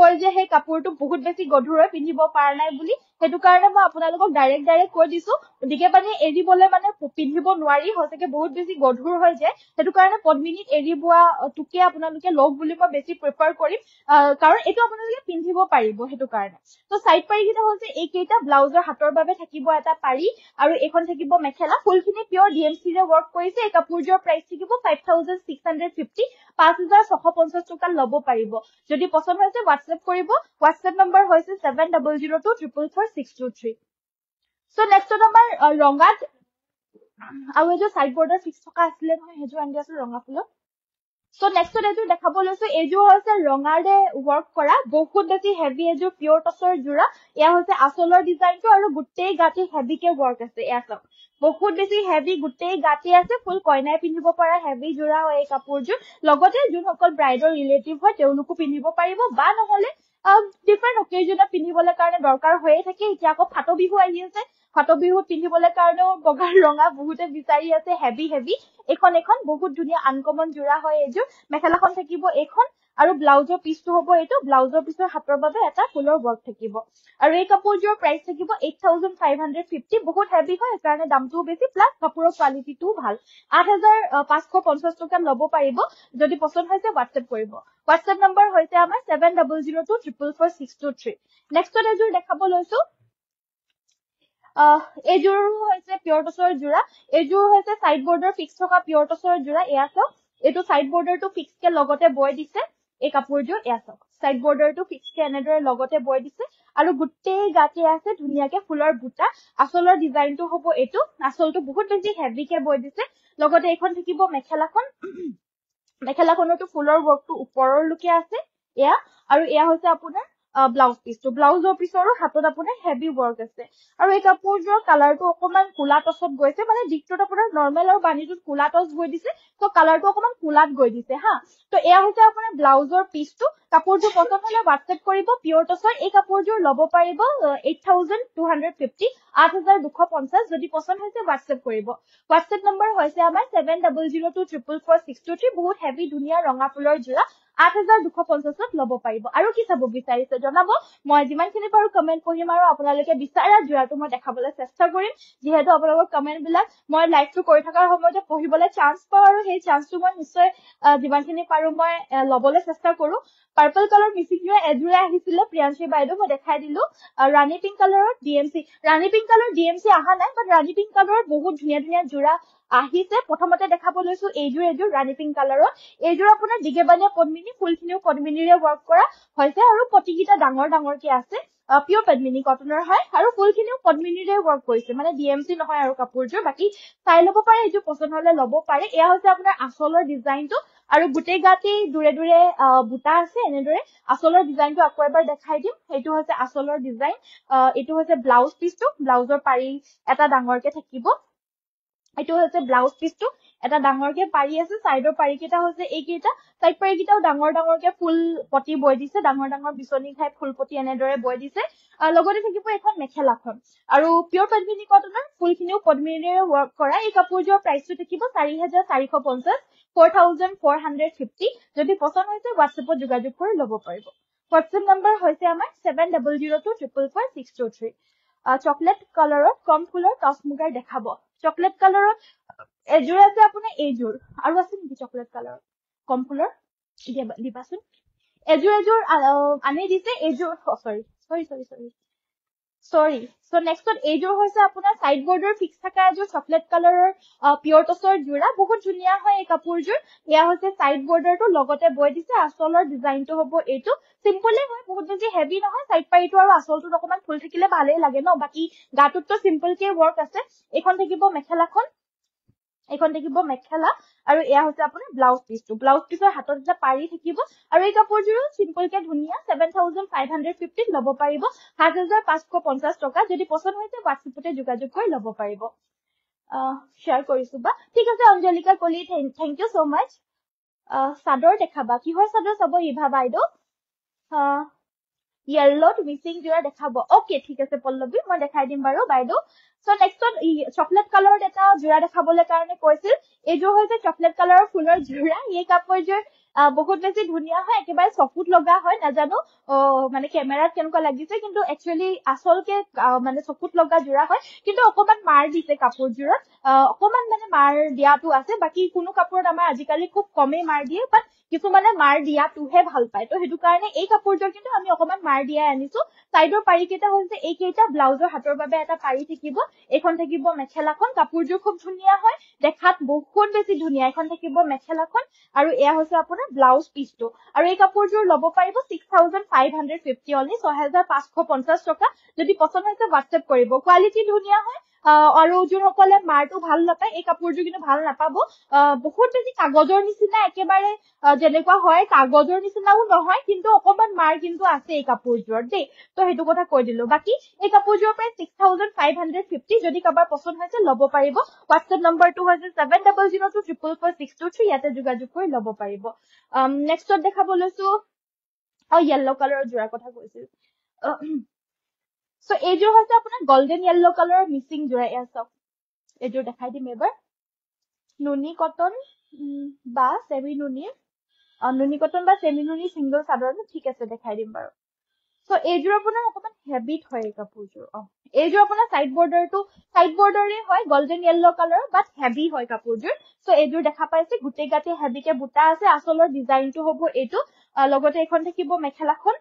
কয় যে হে কাপোৰটো বহুত বেছি গধুৰ হয় পিন্ধিব পাৰা নাই বুলি হেতু কাৰণে মই আপোনালোকক ডাইৰেক্ট কৈ দিছো দিগেবানি এৰি বলে মানে পিন্ধিব নোৱাৰি হসকে বহুত বেছি গধুৰ হয় যে হেতু কাৰণে পদ্মিনীত এৰি বুৱা টুকে আপোনালোকে লগ বুলি মই বেছি প্ৰিফাৰ কৰিম কাৰণ এটো আপোনালোকে পিন্ধিব পাৰিব হেতু কাৰণে তো সাইড পাৰি কিটা হৈছে এই কেইটা ব্লাউজৰ হাতৰ বাবে থাকিব এটা পাৰি আৰু এখন থাকিব মেখেলা ফুলখিনি পিওৰ DMC ৰে ওয়াৰ্ক কৰিছে এই কাপোৰযোৰ প্ৰাইস থাকিব 5650 5650 টকা লব পাৰিব যদি পছন্দ হৈছে WhatsApp কৰিব WhatsApp নম্বৰ হৈছে 7002444623 সো নেক্সট আমাৰ ৰঙাত আৰু এজো সাইড বৰ্ডাৰ ফিক্স থকা আছিল নহয় হেজো আনি আছে ৰঙা ফুলৰ So next এজো দেখাব লৈছো এজো হৈছে ৰঙাৰে ওয়াৰ্ক কৰা বহুত বেছি হেভি এজো পিওৰ টসৰ জোৰা ইয়া হৈছে আসলৰ ডিজাইনটো আৰু গুটেই গাটি হেভি কে ওয়ার্ক আছে ইয়া সব বহুত বেছি হেভি গুটেই গাটি আছে ফুল কইনাই পিন্ধিব পৰা হেভি জোৰা হয় এই কাপোৰযোৰ লগতে যোনসকল ব্ৰাইডৰ ৰিলেটিভ হয় তেওঁলোকো পিন্ধিব পাৰিব বা নহলে ডিফাৰেন্ট অকেজনত পিন্ধিবলৈ কাৰণে দৰকাৰ হৈয়ে থাকে এতিয়া আকৌ ফাটো বিহু আহি আছে ফাটো বিহুত পিন্ধিবলৈ কাৰণে বগা ৰঙা বহুতে বিচাৰি আছে হেভি এখন বহুত ধুনিয়া আনকমন জোৰা হয় এজোৰ মেখেলাখন থাকিব এখন আৰু ব্লাউজৰ পিচটো হ'ব এইটো ব্লাউজৰ পিছৰ হাতৰ বাবে এটা ফুলৰ ৱৰ্ক থাকিব আৰু এই কাপোৰযোৰ প্ৰাইচ থাকিব 8550 বহুত হেভি হয় কাৰণে দামটোও বেছি প্লাস কাপোৰৰ কোৱালিটিটোও ভাল 8550 টকাত ল'ব পাৰিব যদি পছন্দ হৈছে WhatsApp কৰিব WhatsApp নম্বৰ হৈছে আমাৰ 7002444623 নেক্সটত এযোৰ দেখাব লৈছো এইযোৰ হৈছে পিয়ৰ টছৰ যোৰা এইযোৰ হৈছে সাইড বৰ্ডাৰ ফিক্স থকা পিয়ৰ টছৰ যোৰা এয়া চাওক এইটো সাইড বৰ্ডাৰটো ফিক্স কে লগতে বয় দিছে এই কাপোৰযোৰ এয়া চাওক সাইড বৰ্ডাৰটো ফিক্স কে এনেদৰে লগতে বয় দিছে আৰু গুটেই গাতে আছে ধুনিয়াকে ফুলৰ বুটা আসলৰ ডিজাইনটো হ'ব এইটো আসলটো বহুত বেছি হেভি কে বয় দিছে লগতে এখন থাকিব মেখেলাখনতো ফুলৰ ৱৰ্কটো ওপৰৰ লুকে আছে এয়া আৰু এয়া হৈছে আপোনাৰ ব্লাউজ পিসটো ব্লাউজৰ পিছৰো হাতত আপোনাৰ হেভি ৱৰ্ক আছে আৰু এই কাপোৰযোৰ কালাৰটো অকমান কুলা টছত গৈছে মানে দিকটোত আপোনাৰ নৰ্মেল আৰু বানিটোত কুলা টছ গৈ দিছে তো কালাৰটো অকমান কুলাত গৈ দিছে হা তো এয়া হৈছে আপোনাৰ ব্লাউজৰ পিসটো কাপোৰযোৰ পছন্দ হলে WhatsApp কৰিব পিয়ৰ টছৰ এই কাপোৰযোৰ ল'ব পাৰিব 8250 8250 যদি পছন্দ হৈছে WhatsApp কৰিব WhatsApp নম্বৰ হৈছে আমাৰ 7002444623 বহুত হেভি ধুনিয়া ৰঙা ফুলৰ যোৰা 8250 ত ল'ব পাৰিব আৰু কি চাব বিচাৰিছে জনাব মই যিমানখিনি পাৰো কমেন্ট পঢ়িম আৰু আপোনালোকে বিচাৰা যোৰাটো মই দেখাবলৈ চেষ্টা কৰিম যেহেতু আপোনালোকৰ কমেন্ট বিলাক মই লাইভটো কৰি থকাৰ সময়তে পঢ়িবলৈ চান্স পাওঁ আৰু সেই চান্সটো মই নিশ্চয় যিমানখিনি পাৰো মই ল'বলৈ চেষ্টা কৰো পাৰ্পল কালাৰ মিচিং যোৰা এযোৰে আহিছিলে প্ৰিয়াংশী বাইদেউ মই দেখাই দিলো ৰাণী পিংক কালাৰৰ ডিএমসি ৰাণী পিংক কালাৰ ডিএমসি আহা নাই বাট ৰাণী পিংক কালাৰৰ বহুত ধুনিয়া ধুনিয়া যোৰা আহিছে প্ৰথমতে দেখাব লৈছো এইযোৰ ৰাণী পিংক কালাৰৰ এইযোৰ আপোনাৰ দিগেবানিয়া পদ্মিনী ফুলখিনিও পদ্মিনীৰে ৱৰ্ক কৰা হৈছে আৰু পটিকিটা ডাঙৰকে আছে পিয়ৰ পদ্মিনী কটনৰ হয় আৰু ফুলখিনিও পদ্মিনীৰে ৱৰ্ক কৰিছে মানে ডিএমসি নহয় আৰু কাপোৰযোৰ বাকি চাই ল'ব পাৰে এইযোৰ পছন্দ হলে ল'ব পাৰে এয়া হৈছে আপোনাৰ আসলৰ ডিজাইনটো আৰু গুটেই গাতেই দূৰে দূৰে বুটা আছে এনেদৰে আসলৰ ডিজাইনটো আকৌ এবাৰ দেখাই দিম এইটো হৈছে আসলৰ ডিজাইন এইটো হৈছে ব্লাউজ পিসটো ব্লাউজৰ পাৰি এটা ডাঙৰকে থাকিব এইটো হৈছে ব্লাউজ পিসটো এটা ডাঙৰকে পাৰি আছে সাইডৰ পাৰি কেটা হৈছে এইকেইটা সাইড পাৰি কেটাও ডাঙৰকে ফুল পটি বয় দিছে ডাঙৰ বিচনি খাই ফুল পটি এনেদৰে বয় দিছে লগতে থাকিব এখন মেখেলাখন আৰু পিয়ৰ পদ্মিনী কটনৰ ফুলখিনিও পদ্মিনীৰে ৱৰ্ক কৰা এই কাপোৰযোৰ প্ৰাইসটো থাকিব 4450 4450 যদি পছন্দ হৈছে WhatsAppত যোগাযোগ কৰি ল'ব পাৰিব WhatsApp নম্বৰ হৈছে আমাৰ 7002444623 চকলেট কালাৰত কম ফুলৰ টছ মুগাৰ দেখাব চকলেট কালাৰত এযোৰ আছে আপোনাৰ এইযোৰ আৰু আছে নেকি চকলেট কালাৰত কম ফুলৰ দিবাচোন এযোৰ আনি দিছে এইযোৰ সৰি সো নেক্সটত এইযোৰ হৈছে আপোনাৰ সাইড বৰ্ডাৰ ফিক্স থকা এযোৰ চকলেট কালাৰৰ পিয়ৰ টছৰ যোৰা বহুত ধুনিয়া হয় এই কাপোৰযোৰ এয়া হৈছে সাইড বৰ্ডাৰটো লগতে বয় দিছে আসলৰ ডিজাইনটো হ'ব এইটো সিম্পলে হয় বহুত বেছি হেভি নহয় সাইড পাৰিটো আৰু আসলটো অকমান ফুল থাকিলে ভালেই লাগে ন বাকি গাটোতটো সিম্পল কে ৱৰ্ক আছে এখন থাকিব মেখেলাখন এখন থাকিব মেখেলা আৰু এয়া হৈছে আপোনাৰ ব্লাউজ পিসৰ হাতত এটা পাৰি থাকিব আৰু এই কাপোৰযোৰ সিম্পল কে ধুনিয়া 7550 ল'ব পাৰিব 7550 টকা যদি পছন্দ হৈছে WhatsAppতে যোগাযোগ কৰি ল'ব পাৰিব শেয়াৰ কৰিছো বা ঠিক আছে অঞ্জলিকা কলি থ্যাংক ইউ সো মাচ সাদৰ দেখাবা কিহৰ সাদৰ চাব ইভা বাইদেউ yellow মিচিং যোৰা দেখাব ওকে ঠিক আছে পল্লৱী মই দেখাই দিম বাৰু বাইদেউ সো নেক্সটত চকলেট কালাৰত এটা যোৰা দেখাবলৈ কাৰণে কৈছিল এইযোৰ হৈছে চকলেট কালাৰৰ ফুলৰ যোৰা এই কাপোৰযোৰ বহুত বেছি ধুনিয়া হয় একেবাৰে চকুত লগা হয় নাজানো মানে ক্যামেৰাত কেনেকুৱা লাগিছে কিন্তু একচুয়ালি আসলকে মানে চকুত লগা যোৰা হয় কিন্তু অকমান মাৰ দিছে কাপোৰযোৰত অকমান মানে মাৰ দিয়াটো আছে বাকি কোনো কাপোৰত আমাৰ আজিকালি খুব কমেই মাৰ দিয়ে বাট কিছুমানে মাৰ দিয়াটোহে ভাল পায় তো হেতু কাৰণে এই কাপোৰযোৰ কিন্তু আমি অকমান মাৰ দিয়াই আনিছো সাইডৰ পাৰি কেটা হৈছে এইকেইটা ব্লাউজৰ হাতৰ বাবে এটা পাৰি থাকিব এখন থাকিব মেখেলাখন কাপোৰযোৰ খুব ধুনিয়া হয় দেখাত বহুত বেছি ধুনিয়া এখন থাকিব মেখেলাখন আৰু এয়া হৈছে আপোনাৰ ব্লাউজ পিসটো আৰু এই কাপোৰযোৰ ল'ব পাৰিব 6550 only 6550 টকা যদি পছন্দ হৈছে WhatsApp কৰিব কোৱালিটি ধুনিয়া হয় আৰু যোনসকলে মাৰটো ভাল নাপায় এই কাপোৰযোৰ কিন্তু ভাল নাপাব বহুত বেছি কাগজৰ নিচিনা একেবাৰে যেনেকুৱা হয় কাগজৰ নিচিনাও নহয় কিন্তু অকমান মাৰ কিন্তু আছে এই কাপোৰযোৰত দেই তো হেতু কথা কৈ দিলো বাকি এই কাপোৰযোৰৰ প্ৰাইস 6550 যদি কাবাৰ পছন্দ হৈছে ল'ব পাৰিব WhatsApp নম্বৰটো হৈছে 7002444623 ইয়াতে যোগাযোগ কৰি ল'ব পাৰিব নেক্সটত দেখাব লৈছো yellow কালাৰৰ যোৰাৰ কথা কৈছিল সো এইযোৰ হৈছে আপোনাৰ গোল্ডেন yellow কালাৰৰ মিচিং যোৰা এয়া চাওক এইযোৰ দেখাই দিম এবাৰ নুনি কটন বা সেমি নুনি নুনি কটন বা সেমি নুনি সিংগল চাদৰ ঠিক আছে দেখাই দিম বাৰু সো এইযোৰ আপোনাৰ অকমান হেভিত হয় এই কাপোৰযোৰ এইযোৰ আপোনাৰ সাইড বৰ্ডাৰে হয় গোল্ডেন ইয়েলো কালাৰ বাট হেভি হয় কাপোৰযোৰ সো এইযোৰ দেখা পাইছে গুটেই গাতে হেভিকে বুটা আছে আসলৰ ডিজাইনটো হ'ব এইটো লগতে এখন থাকিব মেখেলাখন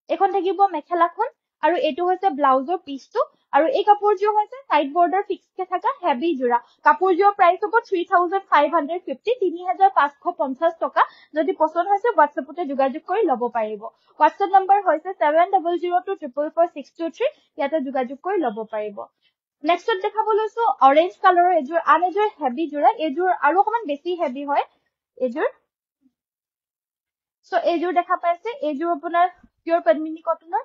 এখন থাকিব মেখেলাখন আৰু এইটো হৈছে ব্লাউজৰ পিচটো আৰু এই কাপোৰযোৰ হৈছে সাইড বৰ্ডাৰ ফিক্স কে থকা হেভি জোৰা কাপোৰযোৰ প্ৰাইস হ'ব 3550 3550 টকা যদি পছন্দ হৈছে WhatsAppতে যোগাযোগ কৰি ল'ব পাৰিব WhatsApp নম্বৰ হৈছে 7002444623 ইয়াতে যোগাযোগ কৰি ল'ব পাৰিব নেক্সট দেখাব লৈছো অৰেঞ্জ কালাৰৰ এযোৰ আন এযোৰ হেভি জোৰা এযোৰ আৰু অকমান বেছি হেভি হয় এযোৰ সো এইযোৰ দেখা পাইছে এইযোৰ আপোনাৰ পিওৰ পদ্মিনী কটনৰ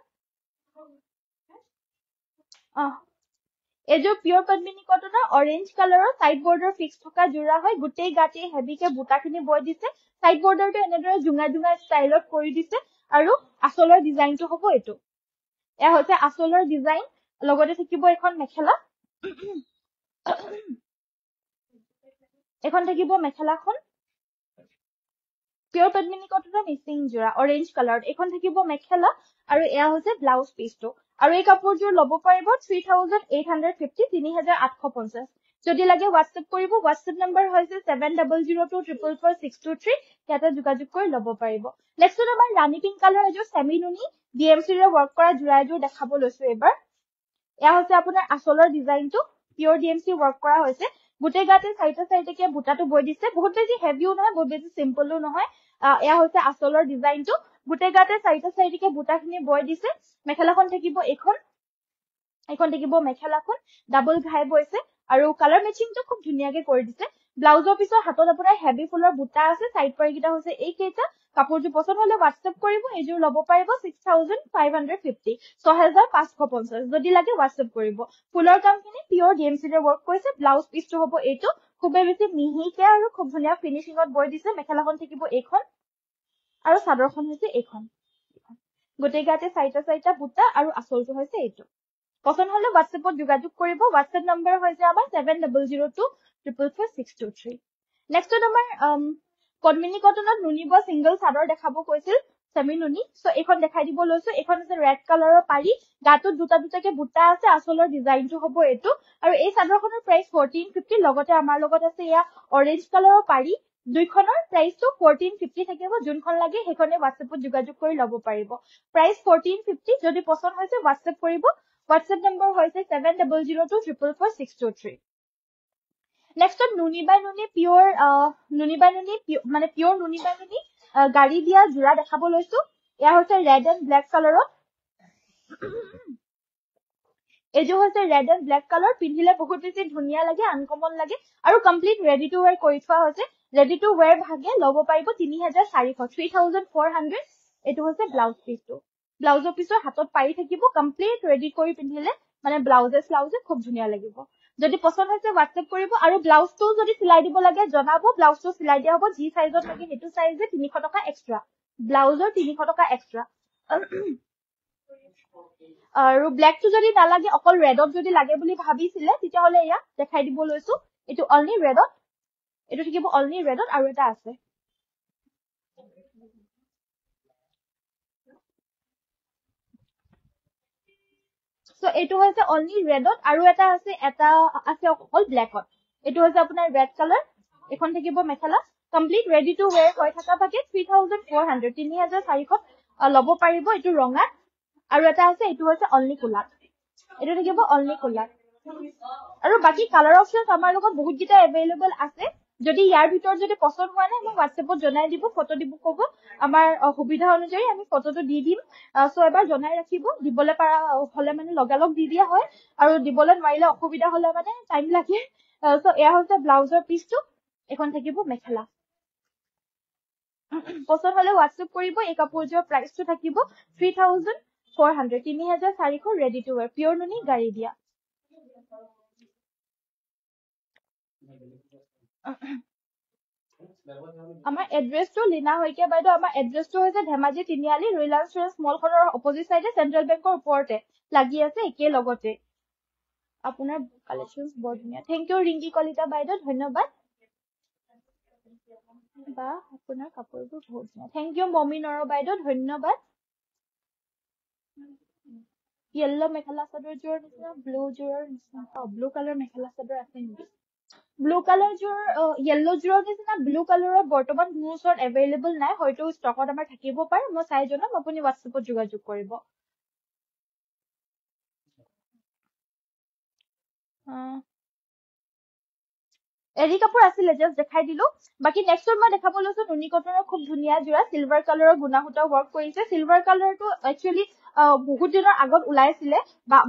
এইযোৰ পিওৰ পদ্মিনী কটনৰ অৰেঞ্জ কালাৰৰ সাইড বৰ্ডাৰ ফিক্স থকা জোৰা হয় গুটেই গাতে হেভিকে বুটাখিনি বৈ দিছে সাইড বৰ্ডাৰটো এনেদৰে জুঙা জুঙা ষ্টাইলত কৰি দিছে আৰু আসলৰ ডিজাইনটো হ'ব এইটো এয়া হৈছে আসলৰ ডিজাইন লগতে থাকিব এখন মেখেলা এখন থাকিব মেখেলাখন পিওৰ পদ্মিনী কটনৰ মিক্সিং জোৰা অৰেঞ্জ কালাৰত এখন থাকিব মেখেলা আৰু এয়া হৈছে ব্লাউজ পিচটো আৰু এই কাপোৰযোৰ ল'ব পাৰিব 3850 3850 যদি লাগে WhatsApp কৰিব WhatsApp নম্বৰ হৈছে 7002444623 ইয়াতে যোগাযোগ কৰি ল'ব পাৰিব নেক্সট আমাৰ ৰাণী পিংক কালাৰ এযোৰ সেমি নুনি DMC ৰে ওয়াৰ্ক কৰা জোৰা এযোৰ দেখাব লৈছো এবাৰ এয়া হৈছে আপোনাৰ আসলৰ ডিজাইনটো পিওৰ DMC ওয়াৰ্ক কৰা হৈছে গুটেই গাতে সাইডে বুটাটো বৈ দিছে বহুত বেছি হেভিও নহয় বহুত বেছি সিম্পলও নহয় এয়া হৈছে আসলৰ ডিজাইনটো গুটেই গাতে সাইডে বুটাখিনি বৈ দিছে মেখেলাখন থাকিব এখন থাকিব মেখেলাখন ডাবল ঘাই বৈছে আৰু কালাৰ মেচিংটো খুব ধুনিয়াকে কৰি দিছে ব্লাউজৰ পিছৰ হাতত আপোনাৰ হেভি ফুলৰ বুটা আছে সাইড পাৰকিটা হৈছে এই কেইটা কাপোৰযোৰ পছন্দ হলে WhatsApp কৰিব এইযোৰ ল'ব পাৰিব 6550 6550 যদি লাগে WhatsApp কৰিব ফুলৰ কামখিনি পিওৰ DMC ৰে ওয়াৰ্ক কৰিছে ব্লাউজ পিচটো হ'ব এইটো খুবে বেছি মিহিকে আৰু খুব ধুনিয়া ফিনিশিংত বৈ দিছে মেখেলাখন থাকিব এইখন আৰু চাদৰখন হৈছে এইখন গোটেই গাতে চাইটা বুটা আৰু আসলটো হৈছে এইটো পছন্দ হলে WhatsAppত যোগাযোগ কৰিব WhatsApp নম্বৰ হৈছে আমাৰ 7002444623 নেক্সট আমাৰ পদ্মিনী কটনত নুনি বা সিংগল চাদৰ দেখাব কৈছিল সেমি নুনি সো এখন দেখাই দিব লৈছো এখন আছে ৰেড কালাৰৰ পাৰি গাটোত দুটাকে বুটা আছে আসলৰ ডিজাইনটো হ'ব এইটো আৰু এই চাদৰখনৰ প্ৰাইস 1450 লগতে আমাৰ লগত আছে ইয়া অৰেঞ্জ কালাৰৰ পাৰি দুইখনৰ প্ৰাইসটো 1450 থাকিব যোনখন লাগে হেখনে WhatsAppত যোগাযোগ কৰি ল'ব পাৰিব প্ৰাইস 1450 যদি পছন্দ হৈছে WhatsApp কৰিব WhatsApp নম্বৰ হৈছে 7002444623 নেক্সট নুনি বাই নুনি পিওৰ মানে পিওৰ নুনি বাই নুনি গাড়ি দিয়া জোৰা দেখাব লৈছো এয়া হৈছে ৰেড এন্ড ব্ল্যাক কালাৰত এযোৰ হৈছে ৰেড এন্ড ব্ল্যাক কালাৰ পিন্ধিলে বহুত বেছি ধুনিয়া লাগে আনকমন লাগে আৰু কমপ্লিট ৰেডি টু ওয়্যাৰ কৰি থোৱা হৈছে ৰেডি টু ওয়্যাৰ ভাগে ল'ব পাৰিব 3400 এটো হৈছে ব্লাউজ পিচটো ব্লাউজৰ পিছৰ হাতত পাৰি থাকিব কমপ্লিট ৰেডি কৰি পিন্ধিলে মানে ব্লাউজে খুব ধুনিয়া লাগিব যদি পছন্দ হৈছে WhatsApp কৰিব আৰু ব্লাউজটো যদি সিলাই দিব লাগে জনাব ব্লাউজটো সিলাই দিয়া হ'ব জি সাইজত লাগে হেতু সাইজে 300 টকা এক্সট্ৰা ব্লাউজৰ 300 টকা এক্সট্ৰা আৰু ব্ল্যাকটো যদি নালাগে অকল ৰেডত যদি লাগে বুলি ভাবিছিলে তেতিয়া হলে ইয়া দেখাই দিব লৈছো এটো অনলি ৰেডত এটো থাকিব অনলি ৰেডত আৰু এটা আছে সো এটো হৈছে অনলি ৰেডত আৰু এটা আছে অকল ব্ল্যাকত এটো হৈছে আপোনাৰ ৰেড কালাৰ এখন থাকিব মেখেলা কমপ্লিট ৰেডি টু ওয়্যাৰ হৈ থকা ভাগে 3400 ল'ব পাৰিব এটো ৰঙা আৰু এটা আছে এটো হৈছে অনলি কোলা এটো থাকিব অনলি কোলা আৰু বাকি কালাৰ অপচনস আমাৰ লগত বহুত গিটা अवेलेबल আছে যদি ইয়াৰ ভিতৰ যদি পছন্দ হোৱা নাই মই WhatsAppত জনাই দিব ফটো দিব ক'ব আমাৰ সুবিধা অনুযায়ী আমি ফটোটো দি দিম সো এবাৰ জনাই ৰাখিব দিবলে পাৰা হলে মানে লগালগ দি দিয়া হয় আৰু দিবলে নোৱাৰিলে অসুবিধা হলে মানে টাইম লাগে সো এয়া হৈছে ব্লাউজৰ পিচটো এখন থাকিব মেখেলা পছন্দ হলে WhatsApp কৰিব এই কাপোৰযোৰ প্ৰাইসটো থাকিব 3400 ৰেডি টু ওয়্যাৰ পিওৰ নুনি গাড়ি দিয়া আমাৰ এড্ৰেছটো লিনা হৈকে বাইদেউ আমাৰ এড্ৰেছটো হৈছে ধেমাজি তিনিআলি ৰিলায়েন্স মলখনৰ অপজিট সাইডে সেন্ট্ৰেল বেংকৰ ওপৰতে লাগি আছে একে লগতে আপোনাৰ কালেকশ্যনছ বৰ ধুনীয়া থেংক ইউ ৰিংকি কলিতা বাইদেউ ধন্যবাদ বা আপোনাৰ কাপোৰবোৰ বহুত ধুনীয়া থেংক ইউ মমি নৰ বাইদেউ ধন্যবাদ য়েল্লো মেখেলা চাদৰযোৰৰ নিচিনা ব্লু যোৰৰ নিচিনা ব্লু কালাৰ মেখেলা চাদৰ আছে নেকি ব্লু কালাৰ যোৰ য়েল্লো যোৰৰ নিচিনা ব্লু কালাৰৰ বৰ্তমান মোৰ ওচৰত এভেইলেবল নাই হয়তো ষ্টকত আমাৰ থাকিব পাৰে মই চাই জনাম আপুনি হোৱাটছএপত যোগাযোগ কৰিব এৰি কাপোৰ আছিলে জাষ্ট দেখাই দিলো বাকি নেক্সট মই দেখাব লৈছো নুনি কটনৰ খুব ধুনীয়া যোৰা চিলভাৰ কালাৰৰ গুণা সূতা ৱৰ্ক কৰিছে চিলভাৰ কালাৰটো একচুৱেলি বহুত দিনৰ আগত ওলাইছিলে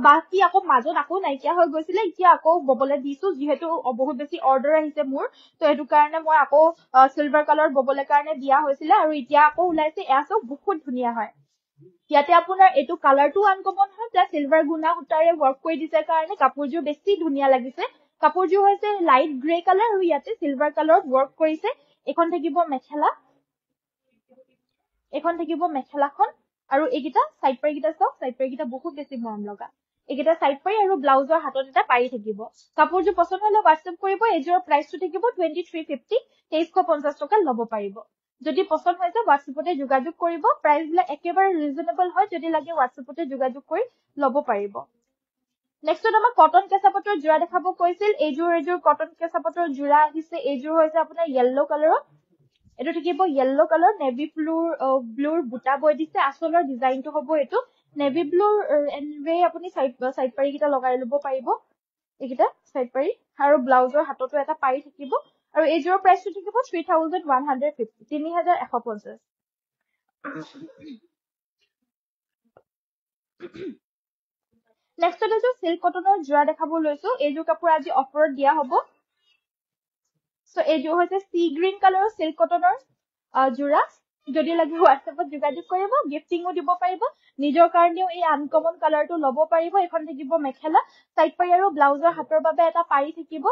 বাকি আকৌ মাজত আকৌ নাইকিয়া হৈ গৈছিলে এতিয়া আকৌ ববলৈ দিছো যিহেতু বহুত বেছি অৰ্ডাৰ আহিছে মোৰ তো সেইটো কাৰণে মই আকৌ চিলভাৰ কালাৰ ববলৈ কাৰণে দিয়া হৈছিলে আৰু এতিয়া আকৌ ওলাইছে এয়া চব বহুত ধুনীয়া হয় ইয়াতে আপোনাৰ এইটো কালাৰটো আনকমন হয় প্লাছ চিলভাৰ গুণা সূতাৰে ৱৰ্ক কৰি দিছে কাৰণে কাপোৰযোৰ বেছি ধুনীয়া লাগিছে কাপোৰযোৰ হৈছে লাইট গ্ৰে কালাৰ আৰু ইয়াতে চিলভাৰ কালাৰত ৱৰ্ক কৰিছে এখন থাকিব মেখেলা এখন থাকিব মেখেলাখন আৰু এইকেইটা সাইড পাৰি কেইটা চাওক সাইড পাৰি কেইটা বহুত বেছি মৰম লগা এইকেইটা সাইড পাৰি আৰু ব্লাউজৰ হাতত এটা পাৰি থাকিব কাপোৰযোৰ পছন্দ হলে হোৱাটছএপ কৰিব এইযোৰৰ প্ৰাইচটো থাকিব 2350 2350 টকা ল'ব পাৰিব যদি পছন্দ হৈছে হোৱাটছএপতে যোগাযোগ কৰিব প্ৰাইচ বিলাক একেবাৰে ৰিজনেবল হয় যদি লাগে হোৱাটছএপতে যোগাযোগ কৰি ল'ব পাৰিব নেক্সটত আমাৰ কটন কেঁচাপাতৰ যোৰা দেখাব কৈছিল এইযোৰ কটন কেঁচাপাতৰ যোৰা আহিছে এইযোৰ হৈছে আপোনাৰ য়েল্লো কালাৰৰ এইটো থাকিব য়েল্লো কালাৰ নেভি ব্লুৰ বুটা বৈ দিছে আচলৰ ডিজাইনটো হ'ব এইটো নেভি ব্লুৰ এনৱে আপুনি সাইড পাৰি কেইটা লগাই ল'ব পাৰিব এইকেইটা সাইড পাৰি আৰু ব্লাউজৰ হাততো এটা পাৰি থাকিব আৰু এইযোৰৰ প্ৰাইচটো থাকিব 3150 3150 নেক্সট এযোৰ সিল্ক কটনৰ যোৰা দেখাব লৈছো এইযোৰ কাপোৰ আজি অফাৰত দিয়া হ'ব সো এইযোৰ হৈছে সি গ্ৰীন কালাৰৰ সিল্ক কটনৰ যোৰা যদি লাগে হোৱাটছএপত যোগাযোগ কৰিব গিফটিংও দিব পাৰিব নিজৰ কাৰণেও এই আনকমন কালাৰটো ল'ব পাৰিব এখন থাকিব মেখেলা সাইড পাৰি আৰু ব্লাউজৰ হাতৰ বাবে এটা পাৰি থাকিব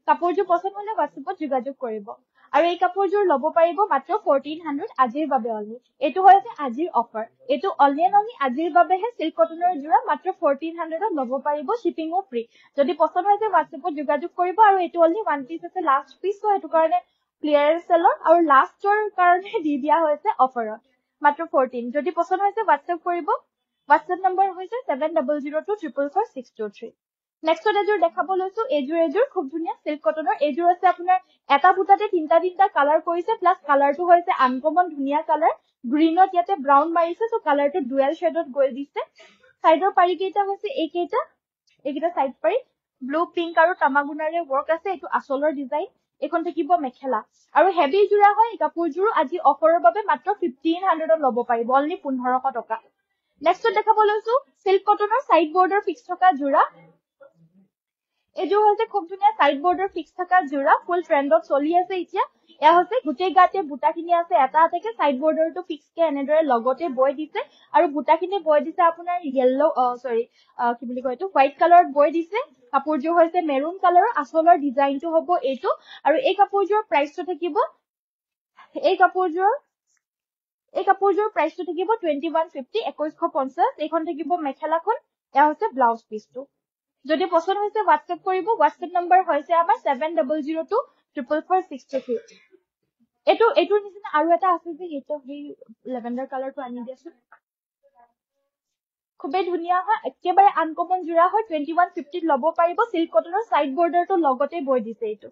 কাপোৰযোৰ পছন্দ হলে হোৱাটছএপত যোগাযোগ কৰিব আৰু এই কাপোৰযোৰ ল'ব পাৰিব মাত্ৰ 1400 আজিৰ বাবে অনলি এইটো হৈছে আজিৰ অফাৰ এইটো অনলি আজিৰ বাবেহে সিল্ক কটনৰ যোৰা মাত্ৰ 1400 ত ল'ব পাৰিব শিপিংও ফ্ৰী যদি পছন্দ হৈছে হোৱাটছএপত যোগাযোগ কৰিব আৰু এইটো অনলি ওৱান পিস আছে লাষ্ট পিস তো এইটো কাৰণে ক্লিয়াৰেন্স সেলৰ আৰু লাষ্টৰ কাৰণে দি দিয়া হৈছে অফাৰত মাত্ৰ 14 যদি পছন্দ হৈছে হোৱাটছএপ কৰিব হোৱাটছএপ নম্বৰ হৈছে 7002444623 নেক্সট এযোৰ দেখাব লৈছো এইযোৰ খুব ধুনীয়া সিল্ক কটনৰ এইযোৰ আছে আপোনাৰ এটা বুটাতে তিনটা কালাৰ কৰিছে প্লাস কালাৰটো হৈছে আনকমন ধুনীয়া কালাৰ গ্ৰীনত ইয়াতে ব্ৰাউন মাৰিছে সো কালাৰটো ডুৱেল শেডত গৈ দিছে সাইডৰ পাৰি কেইটা হৈছে এইকেইটা সাইড পাৰি ব্লু পিংক আৰু তামাগুনাৰে ৱৰ্ক আছে এইটো আচলৰ ডিজাইন এখন থাকিব মেখেলা আৰু হেভি যোৰা হয় কাপোৰযোৰ আজি অফাৰৰ বাবে মাত্ৰ 1500 ত ল'ব পাৰিব অনলি 1500 টকা নেক্সট দেখাব লৈছো সিল্ক কটনৰ সাইড বৰ্ডাৰ ফিক্স থকা যোৰা এইযোৰ হৈছে খুব ধুনীয়া সাইড বৰ্ডাৰ ফিক্স থকা যোৰা ফুল ট্ৰেন্ডত চলি আছে এতিয়া এয়া হৈছে গোটেই গাতে বুটাখিনি আছে এটা এটাকে সাইড বৰ্ডাৰটো ফিক্স কে এনেদৰে লগতে বৈ দিছে আৰু বুটাখিনি বৈ দিছে আপোনাৰ য়েল্লো কি বুলি কয় এইটো হোৱাইট কালাৰত বৈ দিছে কাপোৰযোৰ হৈছে মেৰুন কালাৰৰ আচলৰ ডিজাইনটো হ'ব এইটো আৰু এই কাপোৰযোৰৰ প্ৰাইচটো থাকিব এই কাপোৰযোৰৰ প্ৰাইচটো থাকিব 2150 2150 এইখন থাকিব মেখেলাখন এয়া হৈছে ব্লাউজ পিচটো যদি পছন্দ হৈছে হোৱাটছএপ কৰিব হোৱাটছএপ নম্বৰ হৈছে আমাৰ 7002444623 এইটোৰ নিচিনা আৰু এটা আছে যে এইটো সেই লেভেণ্ডাৰ কালাৰটো আনি দিয়াছো খুবেই ধুনীয়া হয় একেবাৰে আনকমন যোৰা হয় 2150 ল'ব পাৰিব সিল্ক কটনৰ সাইড বৰ্ডাৰটো লগতে বৈ দিছে এইটো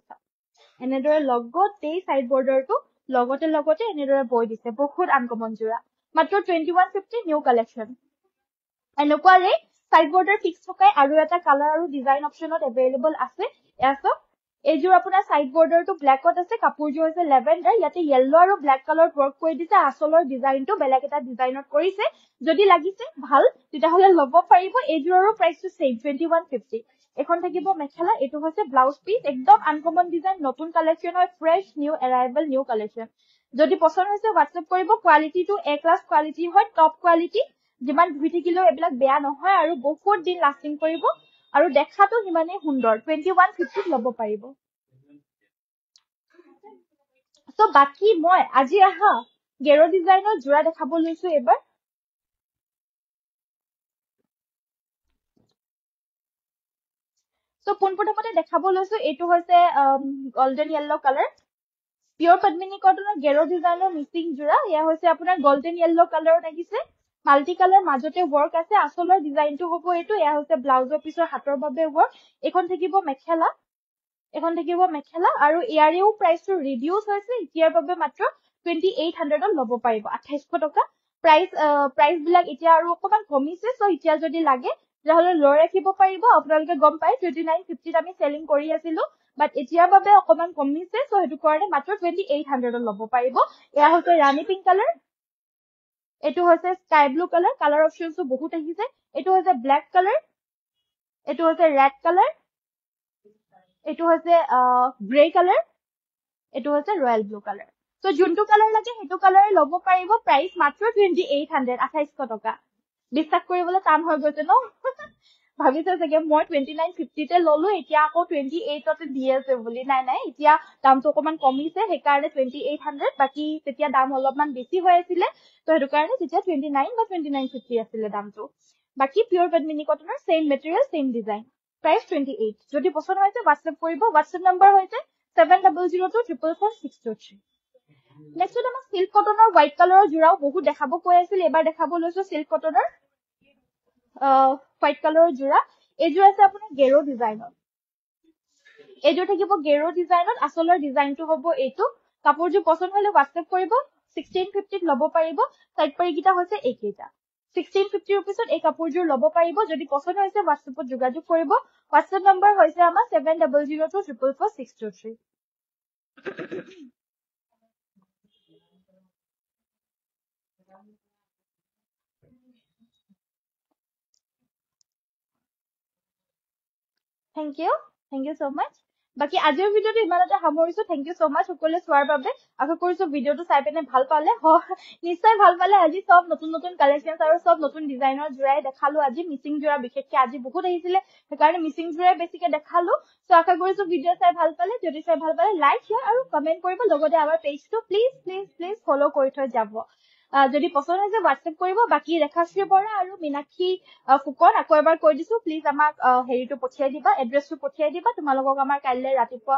এনেদৰে লগতে সাইড বৰ্ডাৰটো লগতে এনেদৰে বৈ দিছে বহুত আনকমন যোৰা মাত্ৰ 2150 নিউ কালেকশন এনেকুৱাৰে সাইড বৰ্ডাৰ ফিক্স থকাই আৰু এটা কালাৰ আৰু ডিজাইন অপচনত এভেইলেবল আছে এয়াছো এইযোৰ আপোনাৰ সাইড বৰ্ডাৰটো ব্ল্যাকত আছে কাপোৰযোৰ হৈছে লেভেণ্ডাৰ ইয়াতে য়েল্লো আৰু ব্ল্যাক কালাৰত ৱৰ্ক কৰি দিছে আচলৰ ডিজাইনটো বেলেগ এটা ডিজাইনত কৰিছে যদি লাগিছে ভাল তেতিয়াহলে ল'ব পাৰিব এইযোৰৰো প্ৰাইচটো সেম 2150 এখন থাকিব মেখেলা এইটো হৈছে ব্লাউজ পিচ একদম আনকমন ডিজাইন নতুন কালেকশন হয় fresh new arrival new collection যদি পছন্দ হৈছে হোৱাটছএপ কৰিব কোৱালিটিটো এ ক্লাছ কোৱালিটি হয় টপ কোৱালিটি যিমান ধুই থাকিলেও এইবিলাক বেয়া নহয় আৰু বহুত দিন লাষ্টিং কৰিব আৰু দেখাটো হিমানে সুন্দৰ 2150 ল'ব পাৰিব সো বাকি মই আজি আহা গেৰো ডিজাইনৰ যোৰা দেখাব লৈছো এবাৰ সো পোনপ্ৰথমতে দেখাব লৈছো এইটো হৈছে গোল্ডেন য়েল্লো কালাৰ পিওৰ পদ্মিনী কটনৰ গেৰো ডিজাইনৰ মিচিং জোৰা ইয়া হৈছে আপোনাৰ গোল্ডেন য়েল্লো কালাৰত আহিছে মাল্টি কালাৰ মাজতে ওয়াৰ্ক আছে আসলৰ ডিজাইনটো হ'ব এইটো ইয়া হৈছে ব্লাউজৰ পিছৰ হাতৰ বাবে ওয়াৰ্ক এখন থাকিব মেখেলা আৰু ইয়াৰেও প্ৰাইসটো ৰিডিউস হৈছে ইয়াৰ বাবে মাত্ৰ 2800 ল'ব পাৰিব 2800 টকা প্ৰাইস বিলাক এতিয়া আৰু অকমান কমিছে সো এতিয়া যদি লাগে যেহলে লৈ ৰাখিব পাৰিব আপোনালোকে গম পায় 2950 আমি সেলিং কৰি আছিলো বাট এতিয়াৰ বাবে অকমান কমিছে সো হেতু কাৰণে মাত্ৰ 2800 ল'ব পাৰিব এয়া হৈছে ৰাণী পিংক কালাৰ এটো হৈছে স্কাই ব্লু কালাৰ অপশনটো বহুত আহিছে এটো হৈছে ব্ল্যাক কালাৰ এটো হৈছে ৰেড কালাৰ এটো হৈছে গ্ৰে কালাৰ এটো হৈছে ৰয়্যাল ব্লু কালাৰ সো যোনটো কালাৰ লাগে হেতু কালাৰে ল'ব পাৰিব প্ৰাইস মাত্ৰ 2800 2800 টকা বিশ্বাস কৰিবলৈ টান হৈ গৈছে ন ভাবিছে চাগে মই 2950 তে ললো এতিয়া আকৌ 28 তে দি আছে বুলি নাই এতিয়া দামটো অকমান কমিছে সেই কাৰণে 2800 বাকি তেতিয়া দাম অলপমান বেছি হৈ আছিল তো হেতু কাৰণে তেতিয়া 29 বা 2950 আছিল দামটো বাকি পিওৰ পদ্মিনী কটনৰ same material same design price 28 যদি পছন্দ হৈছে WhatsApp কৰিব WhatsApp নম্বৰ হৈছে 7002444623 নেক্সট আমাৰ সিল্ক কটনৰ হোৱাইট কালাৰৰ জোৰাও বহুত দেখাব কৈ আছিল এবাৰ দেখাব লৈছো সিল্ক কটনৰ হোৱাইট কালাৰৰ জোৰা এই জোৰা আছে আপোনাৰ গেৰো ডিজাইনৰ এইটো থাকিব গেৰো ডিজাইনত আসলৰ ডিজাইনটো হ'ব এইটো কাপোৰটো পছন্দ হলে WhatsApp কৰিব 1650 ল'ব পাৰিব সাইড পাৰিকিটা হৈছে এইকেইটা 1650 रुपीसত এই কাপোৰজোৰ ল'ব পাৰিব যদি পছন্দ হৈছে WhatsAppত যোগাযোগ কৰিব WhatsApp নম্বৰ হৈছে আমাৰ 7002444623 Thank you so much বাকি আজিৰ ভিডিওটো ইমানতে সামৰিছো থ্যাংক ইউ সো মাচ সকলোৱে চোৱাৰ বাবে আশা কৰিছো ভিডিওটো চাই পেনে ভাল পালে নিশ্চয় ভাল পালে আজি সব নতুন নতুন কালেকশনস আৰু সব নতুন ডিজাইনৰ জোৰাই দেখালো আজি মিচিং জোৰা বিশেষকৈ আজি বহুত আহিছিলে সেইকাৰণে মিচিং জোৰাই বেছিকৈ দেখালো সো আশা কৰিছো ভিডিও চাই ভাল পালে যদি চাই ভাল পালে লাইক শেয়াৰ আৰু কমেন্ট কৰিব লগতে আমাৰ পেজটো প্লিজ ফলো কৰি থৈ যাব যদি পছন্দ হৈছে WhatsApp কৰিব বাকি ৰেখাশ্ৰী বৰা আৰু মিনাক্ষী ফুকন আকৌ এবাৰ কৈ দিছো প্লিজ আমাক হেৰিটো পঠিয়াই দিবা এড্ৰেছটো পঠিয়াই দিবা তোমালোকক আমাৰ কাইলৈ ৰাতিপুৱা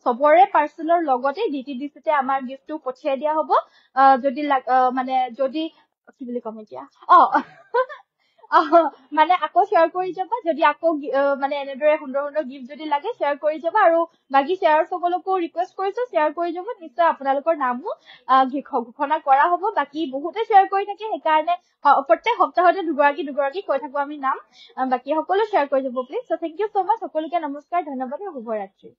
সবৰে পাৰ্সেলৰ লগতে ডিটিডিসিতে আমাৰ গিফটটো পঠিয়াই দিয়া হ'ব যদি মানে যদি কি বুলি কম এতিয়া মানে আকৌ শেয়াৰ কৰি যাবা যদি আকৌ মানে এনেদৰে সুন্দৰ গিফট যদি লাগে শেয়াৰ কৰি যাবা আৰু বাকি শেয়াৰ সকলোকো ৰিকুৱেষ্ট কৰিছো শেয়াৰ কৰি যাব নিশ্চয় আপোনালোকৰ নামও ঘোষণা কৰা হ'ব বাকি বহুতে শেয়াৰ কৰি থাকে সেই কাৰণে প্ৰত্যেক সপ্তাহতে দুগৰাকী কৈ থাকো আমি নাম বাকি সকলো শেয়াৰ কৰি যাব please so thank you so much সকলোকে নমস্কাৰ ধন্যবাদ আৰু শুভ ৰাত্ৰি